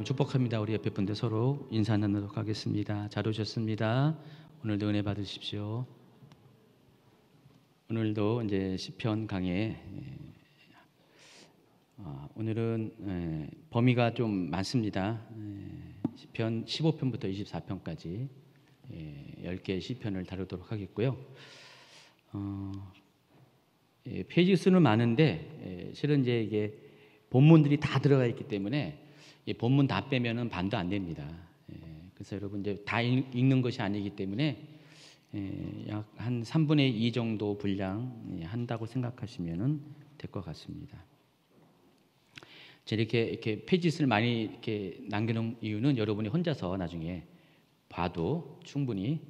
여러분 축복합니다. 우리 옆에 분들 서로 인사 나누도록 하겠습니다. 잘 오셨습니다. 오늘도 은혜 받으십시오. 오늘도 이제 시편 강해. 오늘은 범위가 좀 많습니다. 시편 15편부터 24편까지 10개의 시편을 다루도록 하겠고요. 페이지 수는 많은데 실은 이제 이게 본문들이 다 들어가 있기 때문에 이 본문 다 빼면은 반도 안 됩니다. 그래서 여러분 이제 다 읽는 것이 아니기 때문에 약 한 3분의 2 정도 분량 한다고 생각하시면은 될 것 같습니다. 제가 이렇게 페이지 수를 많이 이렇게 남겨놓은 이유는 여러분이 혼자서 나중에 봐도 충분히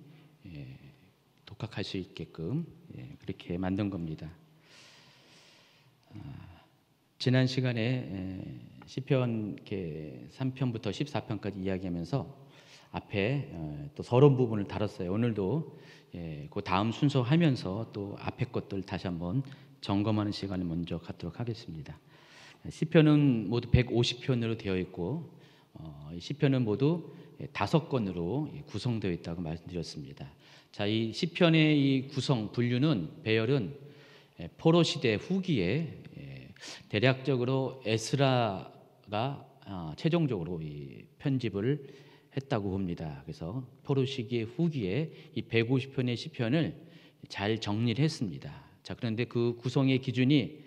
독학할 수 있게끔 그렇게 만든 겁니다. 지난 시간에 시편 3편부터 14편까지 이야기하면서 앞에 또 서론 부분을 다뤘어요. 오늘도 그 다음 순서 하면서 또 앞에 것들 다시 한번 점검하는 시간을 먼저 갖도록 하겠습니다. 시편은 모두 150편으로 되어 있고 시편은 모두 5권으로 구성되어 있다고 말씀드렸습니다. 자, 이 시편의 이 구성 분류는 배열은 포로 시대 후기에 대략적으로 에스라가 최종적으로 이 편집을 했다고 봅니다. 그래서 포로 시기의 후기에 이 150편의 시편을 잘 정리를 했습니다. 자, 그런데 그 구성의 기준이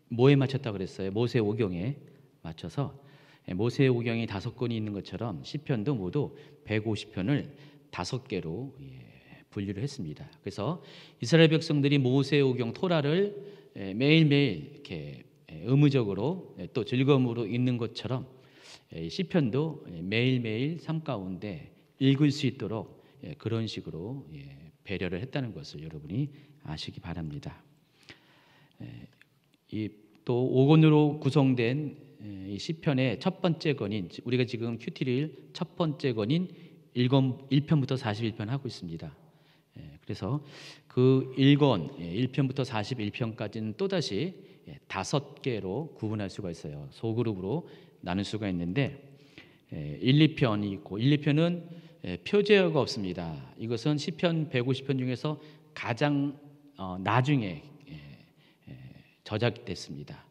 뭐에 맞췄다고 그랬어요? 모세오경에 맞춰서 모세오경이 5권이 있는 것처럼 시편도 모두 150편을 5개로 분류를 했습니다. 그래서 이스라엘 백성들이 모세오경 토라를 매일매일 이렇게 의무적으로 또 즐거움으로 읽는 것처럼 시편도 매일매일 삶 가운데 읽을 수 있도록 그런 식으로 배려를 했다는 것을 여러분이 아시기 바랍니다. 또 5권으로 구성된 이 시편의 첫 번째 권인, 우리가 지금 큐티릴 첫 번째 권인 1편부터 41편 하고 있습니다. 그래서 그 1권 1편부터 41편까지는 또다시 5개로 구분할 수가 있어요. 소그룹으로 나눌 수가 있는데 1, 2편이 있고 1, 2편은 표제어가 없습니다. 이것은 시편 150편 중에서 가장 나중에 저작됐습니다.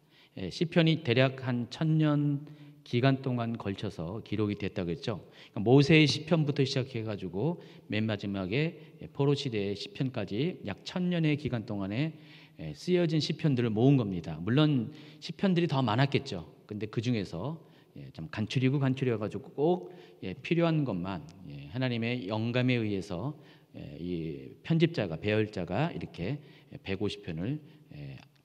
시편이 대략 한 1000년 기간 동안 걸쳐서 기록이 됐다고 했죠. 그러니까 모세의 시편부터 시작해가지고 맨 마지막에 포로 시대의 시편까지 약 1000년의 기간 동안에 쓰여진 시편들을 모은 겁니다. 물론 시편들이 더 많았겠죠. 근데 그 중에서 좀 간추려가지고 꼭 필요한 것만 하나님의 영감에 의해서 이 편집자가 배열자가 이렇게 150편을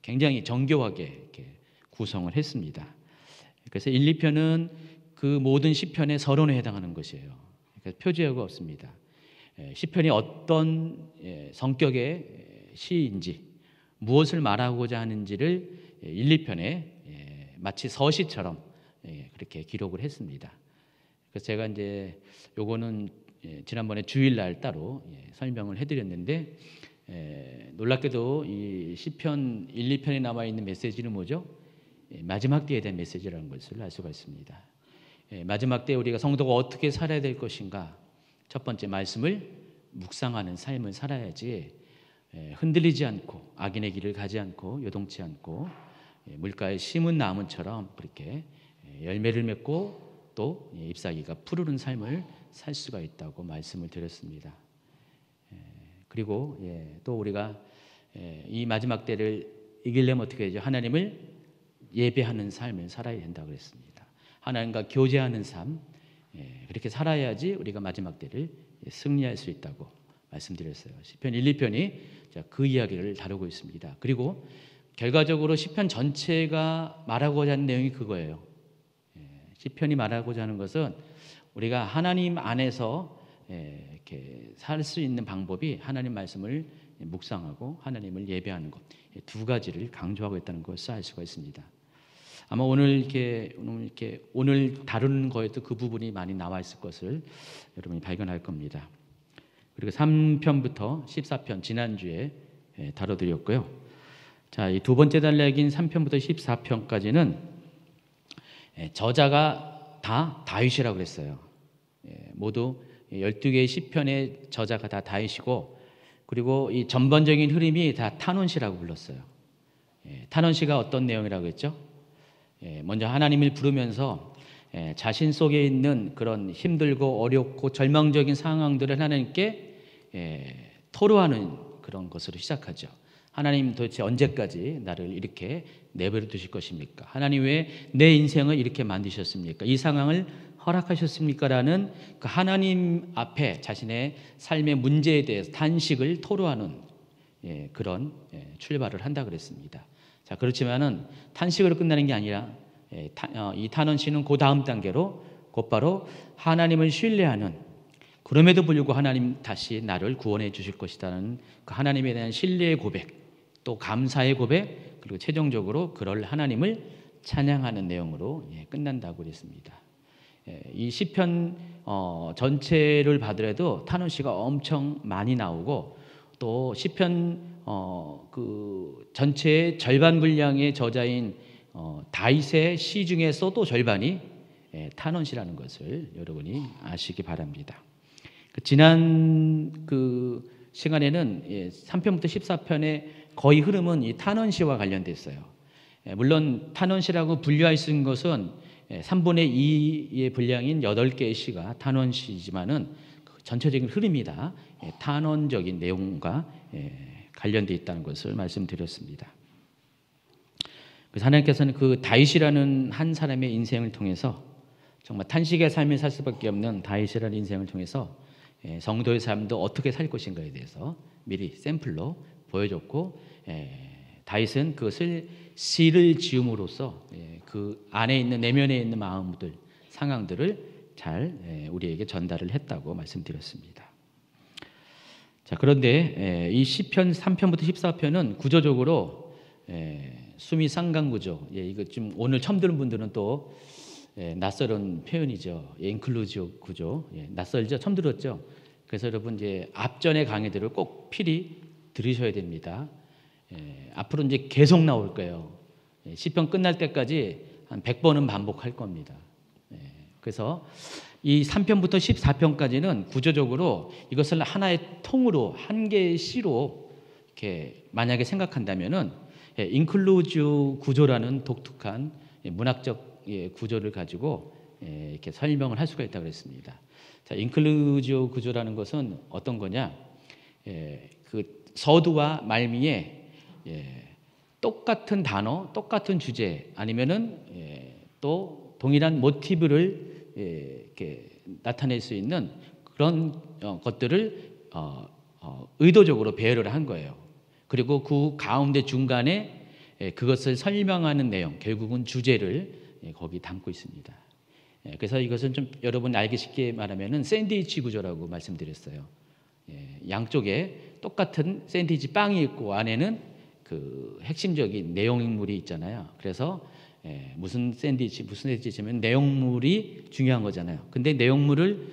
굉장히 정교하게 이렇게 구성을 했습니다. 그래서 1, 2편은 그 모든 시편의 서론에 해당하는 것이에요. 그러니까 표제어가 없습니다. 시편이 어떤 성격의 시인지 무엇을 말하고자 하는지를 1, 2편에 마치 서시처럼 그렇게 기록을 했습니다. 그래서 제가 이제 요거는 지난번에 주일날 따로 설명을 해드렸는데 놀랍게도 이 시편 1, 2편에 남아 있는 메시지는 뭐죠? 마지막 때에 대한 메시지라는 것을 알 수가 있습니다. 마지막 때 우리가 성도가 어떻게 살아야 될 것인가? 첫 번째 말씀을 묵상하는 삶을 살아야지 흔들리지 않고 악인의 길을 가지 않고 요동치 않고 물가에 심은 나무처럼 그렇게 열매를 맺고 또 잎사귀가 푸르른 삶을 살 수가 있다고 말씀을 드렸습니다. 그리고 또 우리가 이 마지막 때를 이기려면 어떻게 해야죠? 하나님을 예배하는 삶을 살아야 된다고 그랬습니다. 하나님과 교제하는 삶, 그렇게 살아야지 우리가 마지막 때를 승리할 수 있다고 말씀드렸어요. 시편 1, 2편이 그 이야기를 다루고 있습니다. 그리고 결과적으로 시편 전체가 말하고자 하는 내용이 그거예요. 시편이 말하고자 하는 것은 우리가 하나님 안에서 이렇게 살 수 있는 방법이 하나님 말씀을 묵상하고 하나님을 예배하는 것, 두 가지를 강조하고 있다는 것을 알 수가 있습니다. 아마 오늘 다루는 거에도 그 부분이 많이 나와 있을 것을 여러분이 발견할 겁니다. 그리고 3편부터 14편 지난주에 다뤄드렸고요. 자, 이 두 번째 단락인 3편부터 14편까지는 저자가 다 다윗이라고 그랬어요. 모두 12개의 시편의 저자가 다 다윗이고, 그리고 이 전반적인 흐름이 다 탄원시라고 불렀어요. 탄원시가 어떤 내용이라고 했죠? 먼저 하나님을 부르면서 자신 속에 있는 그런 힘들고 어렵고 절망적인 상황들을 하나님께 토로하는 그런 것으로 시작하죠. 하나님, 도대체 언제까지 나를 이렇게 내버려 두실 것입니까? 하나님, 왜 내 인생을 이렇게 만드셨습니까? 이 상황을 허락하셨습니까? 라는 그 하나님 앞에 자신의 삶의 문제에 대해서 단식을 토로하는 그런 출발을 한다 그랬습니다. 자, 그렇지만은 탄식으로 끝나는 게 아니라 이 탄원시는 그 다음 단계로 곧바로 하나님을 신뢰하는, 그럼에도 불구하고 하나님 다시 나를 구원해 주실 것이라는 그 하나님에 대한 신뢰의 고백, 또 감사의 고백, 그리고 최종적으로 그럴 하나님을 찬양하는 내용으로 끝난다고 그랬습니다. 이 시편 전체를 봐더라도 탄원시가 엄청 많이 나오고, 또 시편 그 전체의 절반 분량의 저자인 다윗의 시 중에서도 절반이 탄원시라는 것을 여러분이 아시기 바랍니다. 지난 그 시간에는 3편부터 14편의 거의 흐름은 이 탄원시와 관련됐어요. 물론 탄원시라고 분류할 수 있는 것은 3분의 2의 분량인 8개의 시가 탄원시지만은 전체적인 흐름이 다 탄원적인 내용과 관련되어 있다는 것을 말씀드렸습니다. 그래서 하나님께서는 그 다윗이라는 한 사람의 인생을 통해서, 정말 탄식의 삶을 살 수밖에 없는 다윗이라는 인생을 통해서 성도의 삶도 어떻게 살 것인가에 대해서 미리 샘플로 보여줬고, 다윗은 그것을 시를 지음으로써 그 안에 있는, 내면에 있는 마음들, 상황들을 잘 우리에게 전달을 했다고 말씀드렸습니다. 자, 그런데 이 시편 3편부터 14편은 구조적으로 수미 쌍강 구조, 이거 좀 오늘 처음 들은 분들은 또 낯설은 표현이죠. 인클루지브 구조, 낯설죠? 처음 들었죠? 그래서 여러분 이제 앞전의 강의들을 꼭 필히 들으셔야 됩니다. 앞으로 이제 계속 나올 거예요. 시편 끝날 때까지 한 100번은 반복할 겁니다. 그래서 이 3편부터 14편까지는 구조적으로 이것을 하나의 통으로, 한 개의 시로 이렇게 만약에 생각한다면은 인클루지브 구조라는 독특한 문학적 구조를 가지고 이렇게 설명을 할 수가 있다고 그랬습니다. 자, 인클루지브 구조라는 것은 어떤 거냐? 그 서두와 말미에 똑같은 단어, 똑같은 주제, 아니면은 또 동일한 모티브를 이렇게 나타낼 수 있는 그런 것들을 의도적으로 배열을 한 거예요. 그리고 그 가운데 중간에 그것을 설명하는 내용, 결국은 주제를 거기 담고 있습니다. 그래서 이것은 좀 여러분 알기 쉽게 말하면은 샌드위치 구조라고 말씀드렸어요. 양쪽에 똑같은 샌드위치 빵이 있고 안에는 그 핵심적인 내용물이 있잖아요. 그래서 무슨 샌드위치면 내용물이 중요한 거잖아요. 근데 내용물을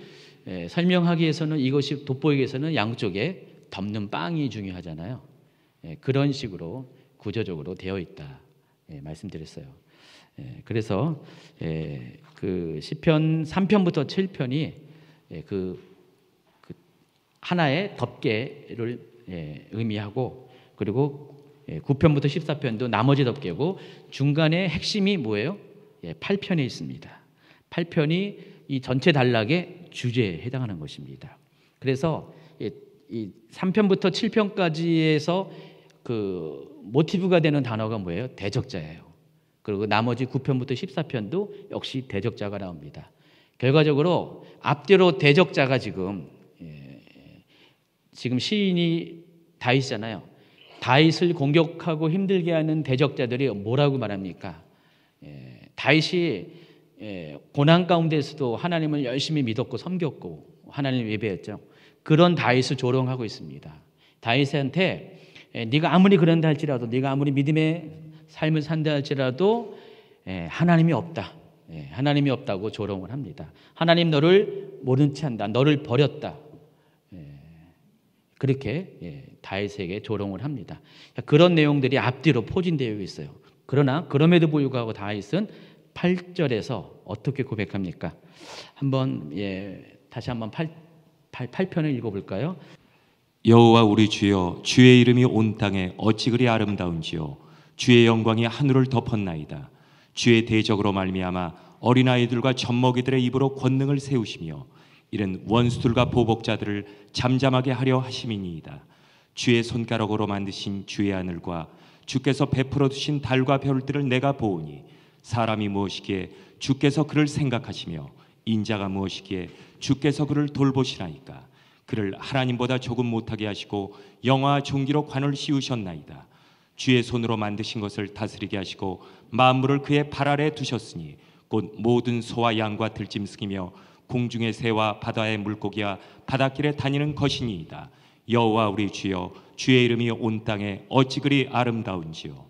설명하기 위해서는, 이것이 돋보이기 위해서는 양쪽에 덮는 빵이 중요하잖아요. 그런 식으로 구조적으로 되어 있다 말씀드렸어요. 그래서 그 시편 3편부터 7편이 그 하나의 덮개를 의미하고, 그리고 9편부터 14편도 나머지 덮개고, 중간에 핵심이 뭐예요? 8편에 있습니다. 8편이 이 전체 단락의 주제에 해당하는 것입니다. 그래서 이 3편부터 7편까지에서 그 모티브가 되는 단어가 뭐예요? 대적자예요. 그리고 나머지 9편부터 14편도 역시 대적자가 나옵니다. 결과적으로 앞뒤로 대적자가 지금 시인이 다윗이잖아요. 다윗을 공격하고 힘들게 하는 대적자들이 뭐라고 말합니까? 다윗이 고난 가운데서도 하나님을 열심히 믿었고 섬겼고 하나님을 예배했죠. 그런 다윗을 조롱하고 있습니다. 다윗한테 네가 아무리 그런다 할지라도, 네가 아무리 믿음의 삶을 산다 할지라도 하나님이 없다. 하나님이 없다고 조롱을 합니다. 하나님 너를 모른 채 한다. 너를 버렸다. 그렇게 다윗에게 조롱을 합니다. 그런 내용들이 앞뒤로 포진되어 있어요. 그러나 그럼에도 불구하고 다윗은 8절에서 어떻게 고백합니까? 한번 다시 한번 8편을 읽어볼까요? 여호와 우리 주여, 주의 이름이 온 땅에 어찌 그리 아름다운지요. 주의 영광이 하늘을 덮었나이다. 주의 대적으로 말미암아 어린아이들과 젖먹이들의 입으로 권능을 세우시며 이는 원수들과 보복자들을 잠잠하게 하려 하심이니이다. 주의 손가락으로 만드신 주의 하늘과 주께서 베풀어 두신 달과 별들을 내가 보오니 사람이 무엇이기에 주께서 그를 생각하시며 인자가 무엇이기에 주께서 그를 돌보시나이까. 그를 하나님보다 조금 못하게 하시고 영화와 존귀로 관을 씌우셨나이다. 주의 손으로 만드신 것을 다스리게 하시고 만물을 그의 발 아래 두셨으니 곧 모든 소와 양과 들짐승이며 공중의 새와 바다의 물고기와 바닷길에 다니는 것이니이다. 여호와 우리 주여, 주의 이름이 온 땅에 어찌 그리 아름다운지요.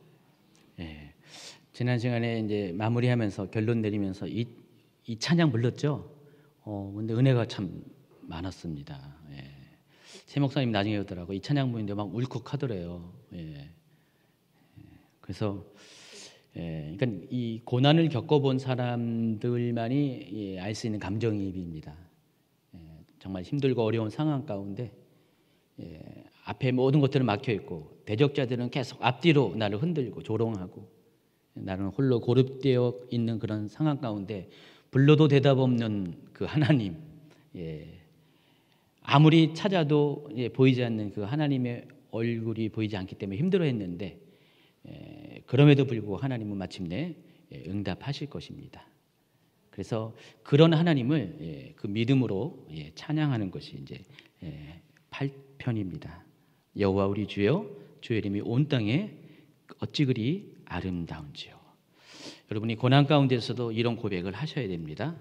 지난 시간에 이제 마무리하면서 결론 내리면서 이 찬양 불렀죠. 근데 은혜가 참 많았습니다. 새 목사님 나중에 오더라고. 이 찬양 부르는데 막 울컥하더래요. 그래서 그러니까 이 고난을 겪어본 사람들만이 알 수 있는 감정이입입니다. 정말 힘들고 어려운 상황 가운데 앞에 모든 것들은 막혀 있고 대적자들은 계속 앞뒤로 나를 흔들고 조롱하고 나는 홀로 고립되어 있는 그런 상황 가운데 불러도 대답 없는 그 하나님, 아무리 찾아도 보이지 않는 그 하나님의 얼굴이 보이지 않기 때문에 힘들어했는데 그럼에도 불구하고 하나님은 마침내 응답하실 것입니다. 그래서 그런 하나님을 그 믿음으로 찬양하는 것이 이제 8편입니다. 여호와 우리 주여, 주의 이름이 온 땅에 어찌 그리 아름다운지요. 여러분이 고난 가운데서도 이런 고백을 하셔야 됩니다.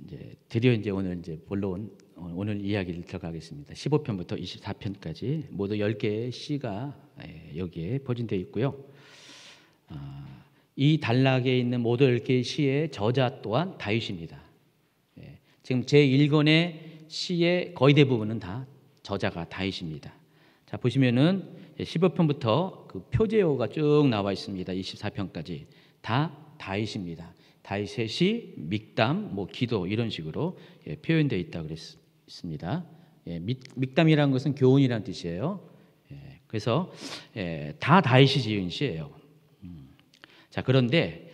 이제 드디어 이제 오늘 이제 본론 오늘 이야기를 들어가겠습니다. 15편부터 24편까지 모두 10개의 시가 여기에 포진되어 있고요. 이 단락에 있는 모두 10개의 시의 저자 또한 다윗입니다. 지금 제1권의 시의 거의 대부분은 다 저자가 다윗입니다. 자, 보시면은 15편부터 그 표제어가 쭉 나와 있습니다. 24편까지 다 다윗입니다. 다윗의 시, 믹담, 기도 이런 식으로 표현되어 있다고 그랬습니다. 믹담이라는 것은 교훈이라는 뜻이에요. 그래서 다 다윗이 지은 시예요. 자, 그런데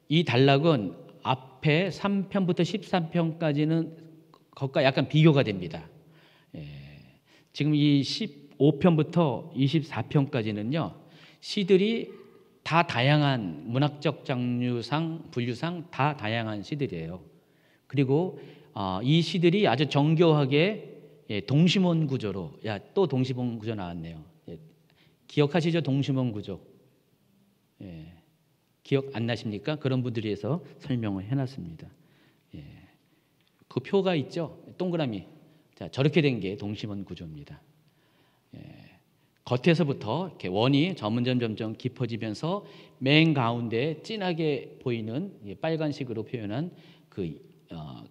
이 단락은 앞에 3편부터 13편까지는 그것과 약간 비교가 됩니다. 지금 이 15편부터 24편까지는요, 시들이 다 다양한 문학적 장르상, 분류상 다 다양한 시들이에요. 그리고 이 시들이 아주 정교하게 동심원 구조로, 또 동심원 구조 나왔네요. 기억하시죠? 동심원 구조. 기억 안 나십니까? 그런 분들이 해서 설명을 해놨습니다. 그 표가 있죠? 동그라미. 자, 저렇게 된 게 동심원 구조입니다. 겉에서부터 이렇게 원이 점점 깊어지면서 맨 가운데 진하게 보이는 빨간색으로 표현한 그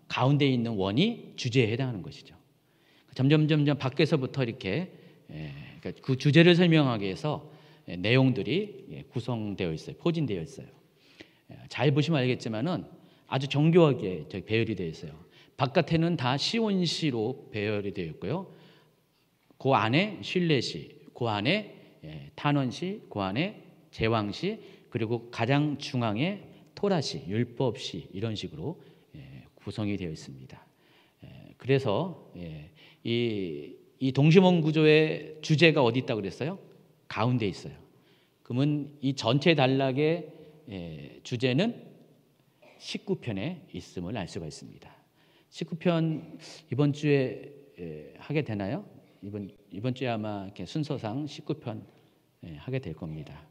가운데 있는 원이 주제에 해당하는 것이죠. 점점 밖에서부터 이렇게 그러니까 그 주제를 설명하기 위해서 내용들이 구성되어 있어요. 포진되어 있어요. 잘 보시면 알겠지만은 아주 정교하게 배열이 되어 있어요. 바깥에는 다 시온시로 배열이 되어 있고요. 그 안에 신뢰시, 그 안에 탄원시, 그 안에 제왕시, 그리고 가장 중앙에 토라시, 율법시 이런 식으로 구성이 되어 있습니다. 그래서 이 동심원 구조의 주제가 어디 있다고 그랬어요? 가운데 있어요. 그러면 이 전체 단락의 주제는 19편에 있음을 알 수가 있습니다. 19편 이번 주에 하게 되나요? 이번 주에 아마 이렇게 순서상 19편 하게 될 겁니다.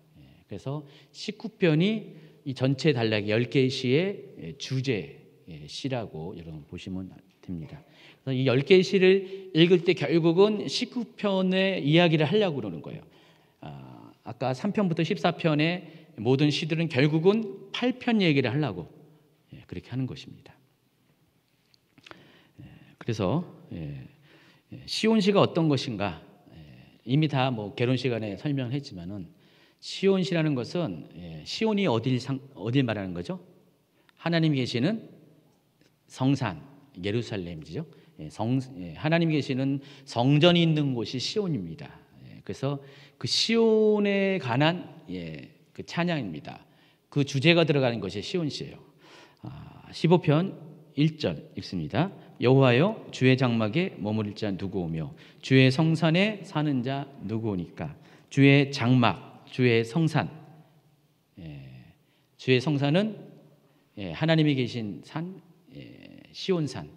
그래서 19편이 이 전체 단락 10개의 시의 주제 시라고 여러분 보시면 됩니다. 그래서 이 10개의 시를 읽을 때 결국은 19편의 이야기를 하려고 그러는 거예요. 아까 3편부터 14편의 모든 시들은 결국은 8편 얘기를 하려고 그렇게 하는 것입니다. 그래서 시온시가 어떤 것인가 이미 다 결혼 시간에 설명을 했지만은 시온시라는 것은 시온이 어딜 말하는 거죠? 하나님이 계시는 성산 예루살렘이죠. 하나님이 계시는 성전이 있는 곳이 시온입니다. 그래서 그 시온에 관한 그 찬양입니다. 그 주제가 들어가는 것이 시온시예요. 15편 1절 읽습니다. 여호와여 주의 장막에 머무를 자 누구오며 주의 성산에 사는 자 누구오니까. 주의 장막, 주의 성산. 주의 성산은 하나님이 계신 산, 시온산,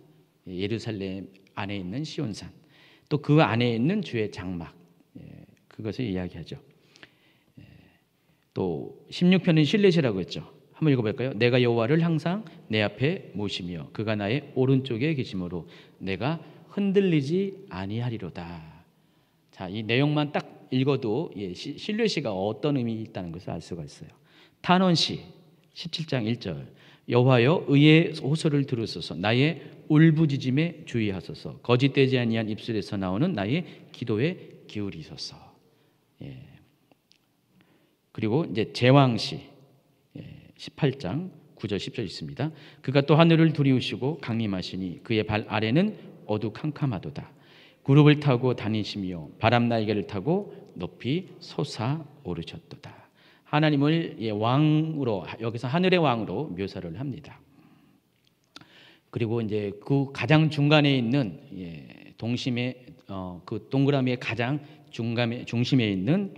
예루살렘 안에 있는 시온산. 또 그 안에 있는 주의 장막, 그것을 이야기하죠. 또 16편은 실레시라고 했죠. 한번 읽어볼까요? 내가 여호와를 항상 내 앞에 모시며 그가 나의 오른쪽에 계심으로 내가 흔들리지 아니하리로다. 자, 이 내용만 딱 읽어도 실레시가 어떤 의미 있다는 것을 알 수가 있어요. 탄원시 17장 1절 여호와여 의의 호소를 들으소서 나의 울부짖음에 주의하소서 거짓되지 아니한 입술에서 나오는 나의 기도에 기울이소서. 그리고 이제 제왕시 18장 9절 10절 있습니다. 그가 또 하늘을 두리우시고 강림하시니 그의 발 아래는 어두캄캄하도다. 구름을 타고 다니시며 바람 날개를 타고 높이 솟아오르셨도다. 하나님을 왕으로, 여기서 하늘의 왕으로 묘사를 합니다. 그리고 이제 그 가장 중간에 있는 동심의 그 동그라미의 가장 중심에 있는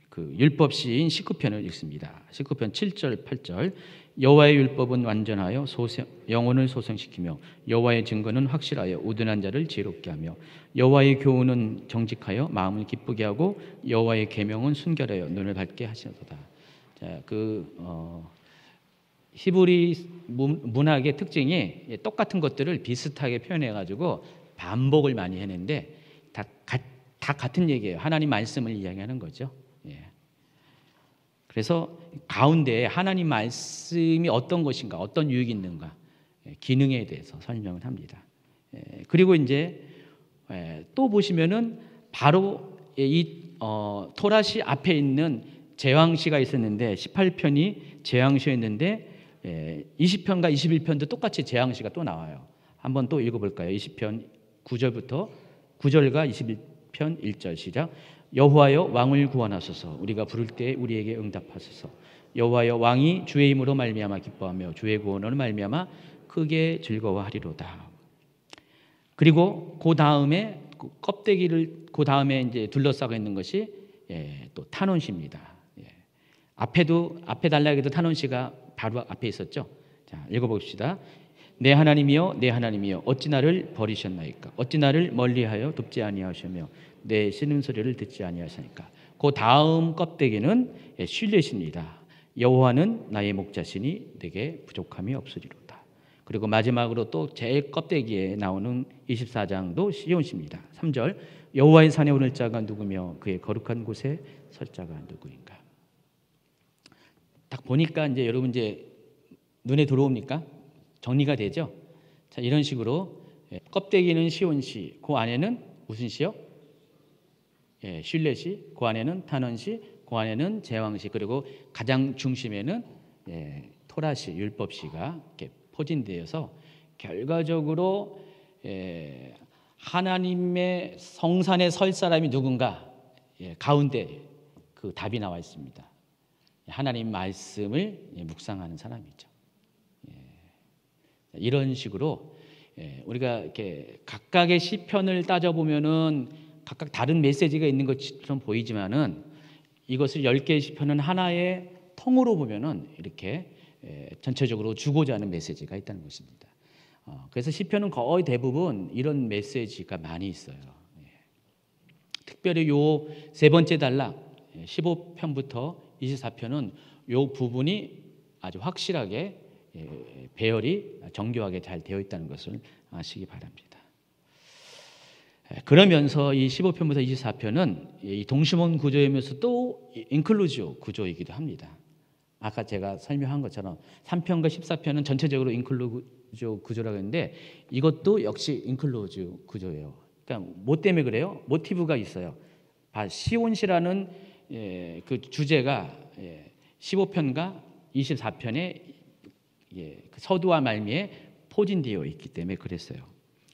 그 율법시인 19편을 읽습니다. 19편 7절 8절 여호와의 율법은 완전하여 영혼을 소생시키며 여호와의 증거는 확실하여 우둔한 자를 지혜롭게 하며 여호와의 교훈은 정직하여 마음을 기쁘게 하고 여호와의 계명은 순결하여 눈을 밝게 하시도다. 자, 히브리 문학의 특징이 똑같은 것들을 비슷하게 표현해 가지고 반복을 많이 했는데 다 같은 얘기예요. 하나님 말씀을 이야기하는 거죠. 그래서 가운데 하나님 말씀이 어떤 것인가, 어떤 유익이 있는가, 기능에 대해서 설명을 합니다. 그리고 이제 또 보시면은 바로 이 토라시 앞에 있는 제왕시가 있었는데 18편이 제왕시였는데 20편과 21편도 똑같이 제왕시가 또 나와요. 한번 또 읽어볼까요? 20편 9절부터 9절과 21편 1절 시작. 여호와여 왕을 구원하소서 우리가 부를 때 우리에게 응답하소서. 여호와여 왕이 주의 힘으로 말미암아 기뻐하며 주의 구원으로 말미암아 크게 즐거워하리로다. 그리고 그 다음에 껍데기를 그 다음에 이제 둘러싸고 있는 것이 또 탄원시입니다. 앞에 달락에도 탄원시가 바로 앞에 있었죠. 자, 읽어봅시다. 내 하나님이여 내 하나님이여 어찌 나를 버리셨나이까. 어찌 나를 멀리하여 돕지 아니하시며 내 신음소리를 듣지 아니하시니까. 그 다음 껍데기는 쉴렛입니다. 여호와는 나의 목자시니 내게 부족함이 없으리로다. 그리고 마지막으로 또 제일 껍데기에 나오는 24장도 시온시입니다. 3절 여호와의 산에 오를 자가 누구며 그의 거룩한 곳에 설 자가 누구인가. 딱 보니까 이제 여러분 이제 눈에 들어옵니까? 정리가 되죠? 자, 이런 식으로 껍데기는 시온시, 그 안에는 무슨 시요? 쉴렛시, 그 안에는 탄원시, 그 안에는 제왕시, 그리고 가장 중심에는 토라시, 율법시가 이렇게 포진되어서 결과적으로 하나님의 성산에 설 사람이 누군가 가운데 그 답이 나와 있습니다. 하나님 말씀을 묵상하는 사람이죠. 이런 식으로 우리가 이렇게 각각의 시편을 따져 보면은 각각 다른 메시지가 있는 것처럼 보이지만은 이것을 10개의 시편은 하나의 통으로 보면은 이렇게 전체적으로 주고자 하는 메시지가 있다는 것입니다. 그래서 시편은 거의 대부분 이런 메시지가 많이 있어요. 특별히 요 세 번째 단락 15편부터 24편은 요 부분이 아주 확실하게 배열이 정교하게 잘 되어 있다는 것을 아시기 바랍니다. 그러면서 이 15편부터 24편은 이 동심원 구조이면서 또 인클루지오 구조이기도 합니다. 아까 제가 설명한 것처럼 3편과 14편은 전체적으로 인클루지오 구조라고 했는데 이것도 역시 인클루지오 구조예요. 그러니까 뭐 때문에 그래요? 모티브가 있어요. 시온시라는 그 주제가 15편과 24편에 그 서두와 말미에 포진되어 있기 때문에 그랬어요.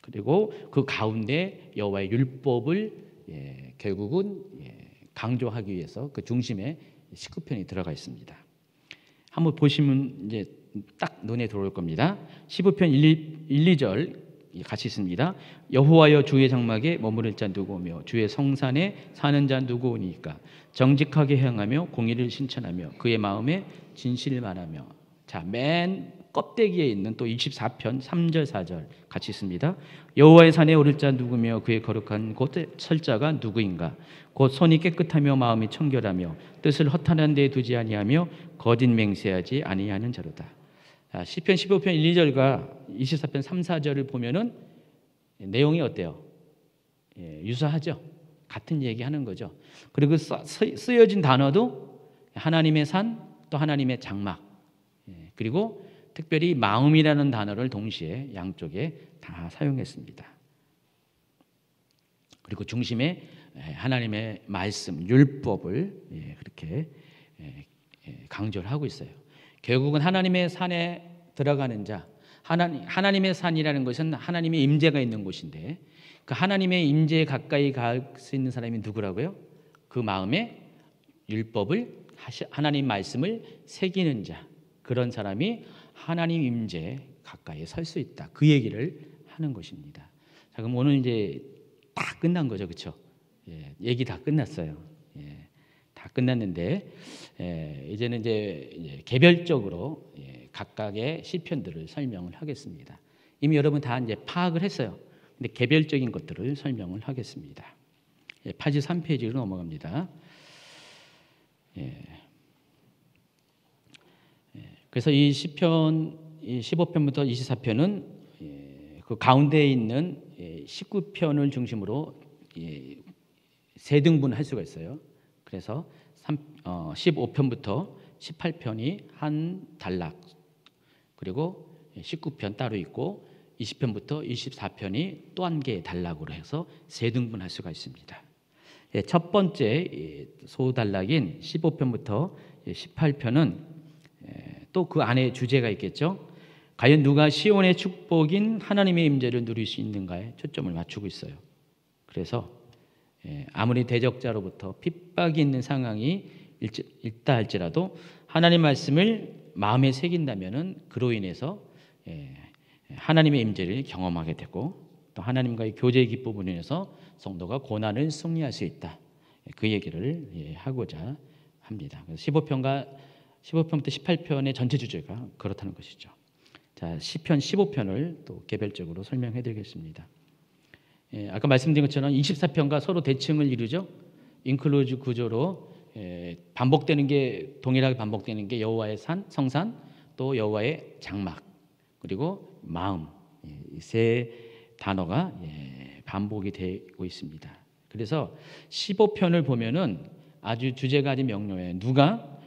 그리고 그 가운데 여호와의 율법을 결국은 강조하기 위해서 그 중심에 19편이 들어가 있습니다. 한번 보시면 이제 딱 눈에 들어올 겁니다. 15편 1, 2절 같이 있습니다. 여호와여 주의 장막에 머무를 자 누구며 주의 성산에 사는 자 누구오니까 정직하게 행하며 공의를 신천하며 그의 마음에 진실을 말하며. 자, 맨 껍데기에 있는 또 24편 3절 4절 같이 있습니다. 여호와의 산에 오를 자 누구며 그의 거룩한 곳에 설 자가 누구인가. 곧 손이 깨끗하며 마음이 청결하며 뜻을 허탄한 데에 두지 아니하며 거짓 맹세하지 아니하는 자로다. 자, 시편 15편 1, 2절과 24편 3, 4절을 보면은 내용이 어때요? 유사하죠. 같은 얘기하는 거죠. 그리고 쓰여진 단어도 하나님의 산, 또 하나님의 장막, 그리고 특별히 마음이라는 단어를 동시에 양쪽에 다 사용했습니다. 그리고 중심에 하나님의 말씀, 율법을 그렇게 강조를 하고 있어요. 결국은 하나님의 산에 들어가는 자, 하나님의 산이라는 것은 하나님의 임재가 있는 곳인데 그 하나님의 임재에 가까이 갈 수 있는 사람이 누구라고요? 그 마음에 율법을, 하나님 말씀을 새기는 자, 그런 사람이 하나님 임재에 가까이 설 수 있다. 그 얘기를 하는 것입니다. 자, 그럼 오늘 이제 다 끝난 거죠, 그렇죠? 얘기 다 끝났어요. 다 끝났는데 이제는 이제 개별적으로 각각의 시편들을 설명을 하겠습니다. 이미 여러분 다 이제 파악을 했어요. 근데 개별적인 것들을 설명을 하겠습니다. 83페이지로 넘어갑니다. 그래서 이 시편 15편부터 24편은 그 가운데에 있는 19편을 중심으로 세 등분할 수가 있어요. 그래서 15편부터 18편이 한 단락, 그리고 19편 따로 있고 20편부터 24편이 또 한 개의 단락으로 해서 세 등분할 수가 있습니다. 첫 번째 소단락인 15편부터 18편은 또 그 안에 주제가 있겠죠. 과연 누가 시온의 축복인 하나님의 임재를 누릴 수 있는가에 초점을 맞추고 있어요. 그래서 아무리 대적자로부터 핍박이 있는 상황이 있다 할지라도 하나님 말씀을 마음에 새긴다면은 그로 인해서 하나님의 임재를 경험하게 되고 또 하나님과의 교제의 기쁨으로 인해서 성도가 고난을 승리할 수 있다. 그 얘기를 하고자 합니다. 15편부터 18편의 전체 주제가 그렇다는 것이죠. 자, 시편 15편을 또 개별적으로 설명해 드리겠습니다. 아까 말씀드린 것처럼 24편과 서로 대칭을 이루죠. 인클루즈 구조로 반복되는 게, 동일하게 반복되는 게 여호와의 산, 성산, 또 여호와의 장막, 그리고 마음, 이 세 단어가 반복이 되고 있습니다. 그래서 15편을 보면은 아주 주제가 아주 명료해요. 누가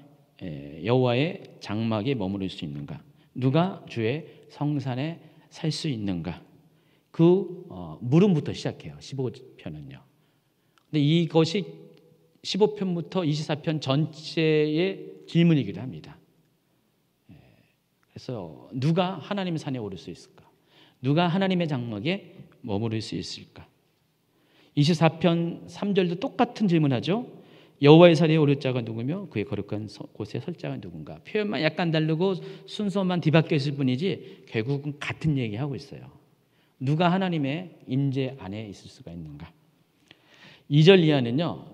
여호와의 장막에 머무를 수 있는가? 누가 주의 성산에 살 수 있는가? 그 물음부터 시작해요. 15편은요. 근데 이것이 15편부터 24편 전체의 질문이기도 합니다. 그래서 누가 하나님의 산에 오를 수 있을까? 누가 하나님의 장막에 머무를 수 있을까? 24편 3절도 똑같은 질문하죠. 여호와의 산에 오를 자가 누구며 그의 거룩한 곳에 설 자가 누군가. 표현만 약간 다르고 순서만 뒤바뀌어 있을 뿐이지 결국은 같은 얘기하고 있어요. 누가 하나님의 임재 안에 있을 수가 있는가. 2절 이하는요,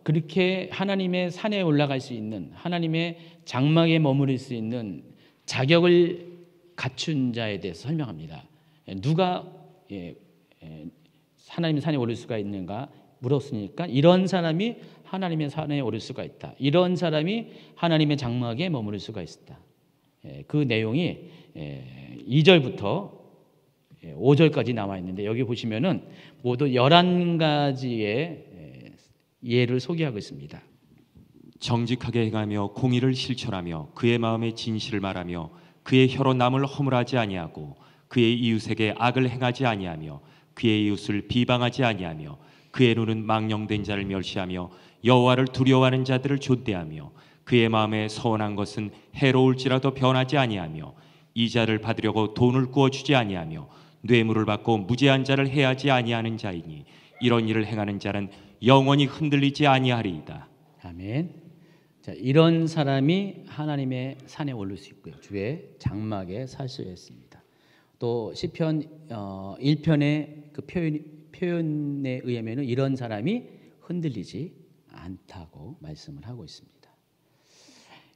그렇게 하나님의 산에 올라갈 수 있는, 하나님의 장막에 머무를 수 있는 자격을 갖춘 자에 대해서 설명합니다. 누가 하나님의 산에 오를 수가 있는가 물었으니까 이런 사람이 하나님의 산에 오를 수가 있다. 이런 사람이 하나님의 장막에 머무를 수가 있다. 그 내용이 2절부터 5절까지 나와 있는데 여기 보시면은 모두 11가지의 예를 소개하고 있습니다. 정직하게 행하며 공의를 실천하며 그의 마음에 진실을 말하며 그의 혀로 남을 허물하지 아니하고 그의 이웃에게 악을 행하지 아니하며 그의 이웃을 비방하지 아니하며 그의 눈은 망령된 자를 멸시하며 여호와를 두려워하는 자들을 존대하며 그의 마음에 서원한 것은 해로울지라도 변하지 아니하며 이 자를 받으려고 돈을 구워주지 아니하며 뇌물을 받고 무죄한 자를 해하지 아니하는 자이니 이런 일을 행하는 자는 영원히 흔들리지 아니하리이다. 아멘. 자, 이런 사람이 하나님의 산에 오를 수 있고요. 주의 장막에 살 수 있습니다. 또 시편 1편의 그 표현에 의하면 이런 사람이 흔들리지 않다고 말씀을 하고 있습니다.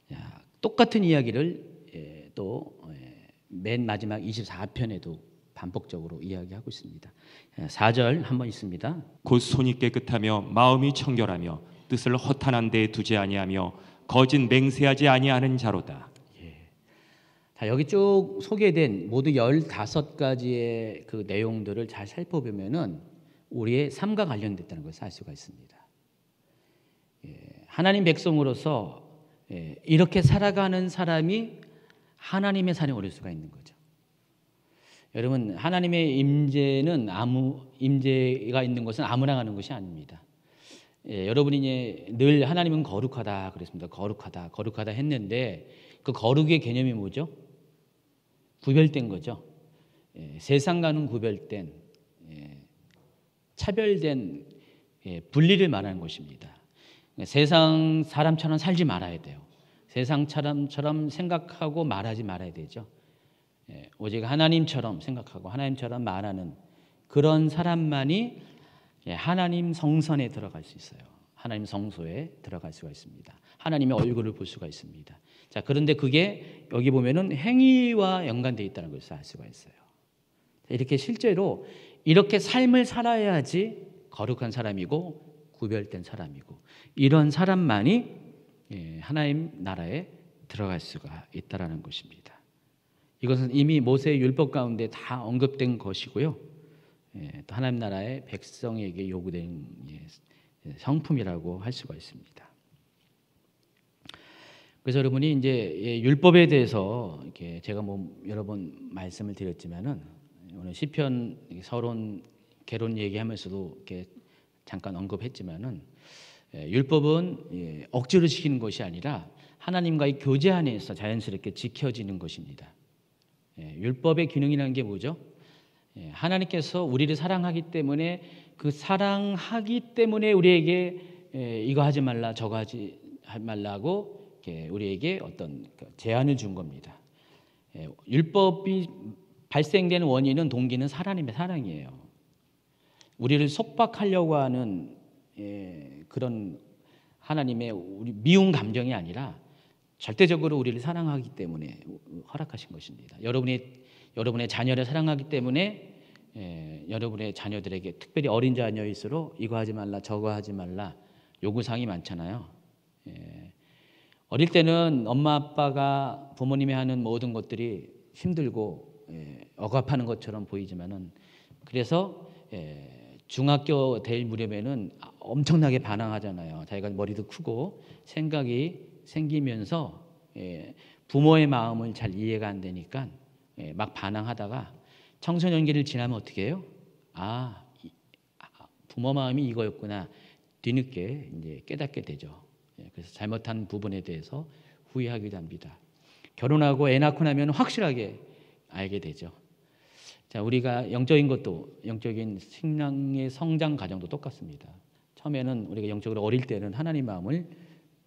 자, 똑같은 이야기를 또 맨 마지막 24편에도 반복적으로 이야기하고 있습니다. 4절 한번 있습니다. 곧 손이 깨끗하며 마음이 청결하며 뜻을 허탄한 데에 두지 아니하며 거짓 맹세하지 아니하는 자로다. 자, 여기 쭉 소개된 모두 15가지의 그 내용들을 잘 살펴보면은 우리의 삶과 관련됐다는 것을 알 수가 있습니다. 하나님 백성으로서 이렇게 살아가는 사람이 하나님의 산에 오를 수가 있는 거죠. 여러분, 하나님의 임재가 있는 것은 아무나 가는 것이 아닙니다. 여러분이 이제 늘 하나님은 거룩하다 그랬습니다. 거룩하다 했는데 그 거룩의 개념이 뭐죠? 구별된 거죠. 세상과는 구별된 차별된 분리를 말하는 것입니다. 세상 사람처럼 살지 말아야 돼요. 세상 사람처럼 생각하고 말하지 말아야 되죠. 오직 하나님처럼 생각하고 하나님처럼 말하는 그런 사람만이 하나님 성전에 들어갈 수 있어요. 하나님 성소에 들어갈 수가 있습니다. 하나님의 얼굴을 볼 수가 있습니다. 자, 그런데 그게 여기 보면은 행위와 연관되어 있다는 것을 알 수가 있어요. 이렇게 실제로 이렇게 삶을 살아야지 거룩한 사람이고 구별된 사람이고 이런 사람만이 하나님 나라에 들어갈 수가 있다라는 것입니다. 이것은 이미 모세의 율법 가운데 다 언급된 것이고요. 또 하나님 나라의 백성에게 요구된 성품이라고 할 수가 있습니다. 그래서 여러분이 이제 율법에 대해서 이렇게 제가 여러 번 말씀을 드렸지만은 오늘 시편 서론 개론 얘기하면서도 이렇게 잠깐 언급했지만은 율법은 억지로 지키는 것이 아니라 하나님과의 교제 안에서 자연스럽게 지켜지는 것입니다. 율법의 기능이라는 게 뭐죠? 하나님께서 우리를 사랑하기 때문에 그 사랑하기 때문에 우리에게 이거 하지 말라 저거 하지 말라고 우리에게 어떤 제한을 준 겁니다. 율법이 발생되는 원인은 동기는 하나님의 사랑이에요. 우리를 속박하려고 하는 그런 하나님의 우리 미운 감정이 아니라 절대적으로 우리를 사랑하기 때문에 허락하신 것입니다. 여러분의 자녀를 사랑하기 때문에 여러분의 자녀들에게 특별히 어린 자녀일수록 이거 하지 말라 저거 하지 말라 요구사항이 많잖아요. 어릴 때는 엄마 아빠가 부모님이 하는 모든 것들이 힘들고 억압하는 것처럼 보이지만은 그래서 중학교 될 무렵에는 엄청나게 반항하잖아요. 자기가 머리도 크고 생각이 생기면서 부모의 마음을 잘 이해가 안 되니까 막 반항하다가 청소년기를 지나면 어떻게 해요? 부모 마음이 이거였구나. 뒤늦게 이제 깨닫게 되죠. 그래서 잘못한 부분에 대해서 후회하기도 합니다. 결혼하고 애 낳고 나면 확실하게 알게 되죠. 자, 우리가 영적인 것도 영적인 신앙의 성장 과정도 똑같습니다. 처음에는 우리가 영적으로 어릴 때는 하나님 마음을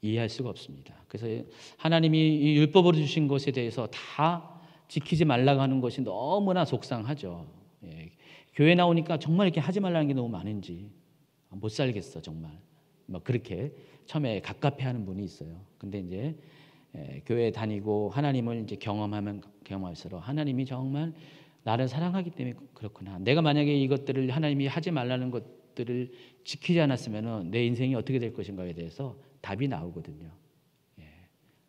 이해할 수가 없습니다. 그래서 하나님이 이 율법으로 주신 것에 대해서 다 지키지 말라고 하는 것이 너무나 속상하죠. 교회 나오니까 정말 이렇게 하지 말라는 게 너무 많은지 못 살겠어 정말. 그렇게 처음에 갑갑해하는 분이 있어요. 근데 이제 교회 다니고 하나님을 이제 경험할수록 하나님이 정말 나를 사랑하기 때문에 그렇구나. 내가 만약에 이것들을 하나님이 하지 말라는 것들을 지키지 않았으면 내 인생이 어떻게 될 것인가에 대해서 답이 나오거든요.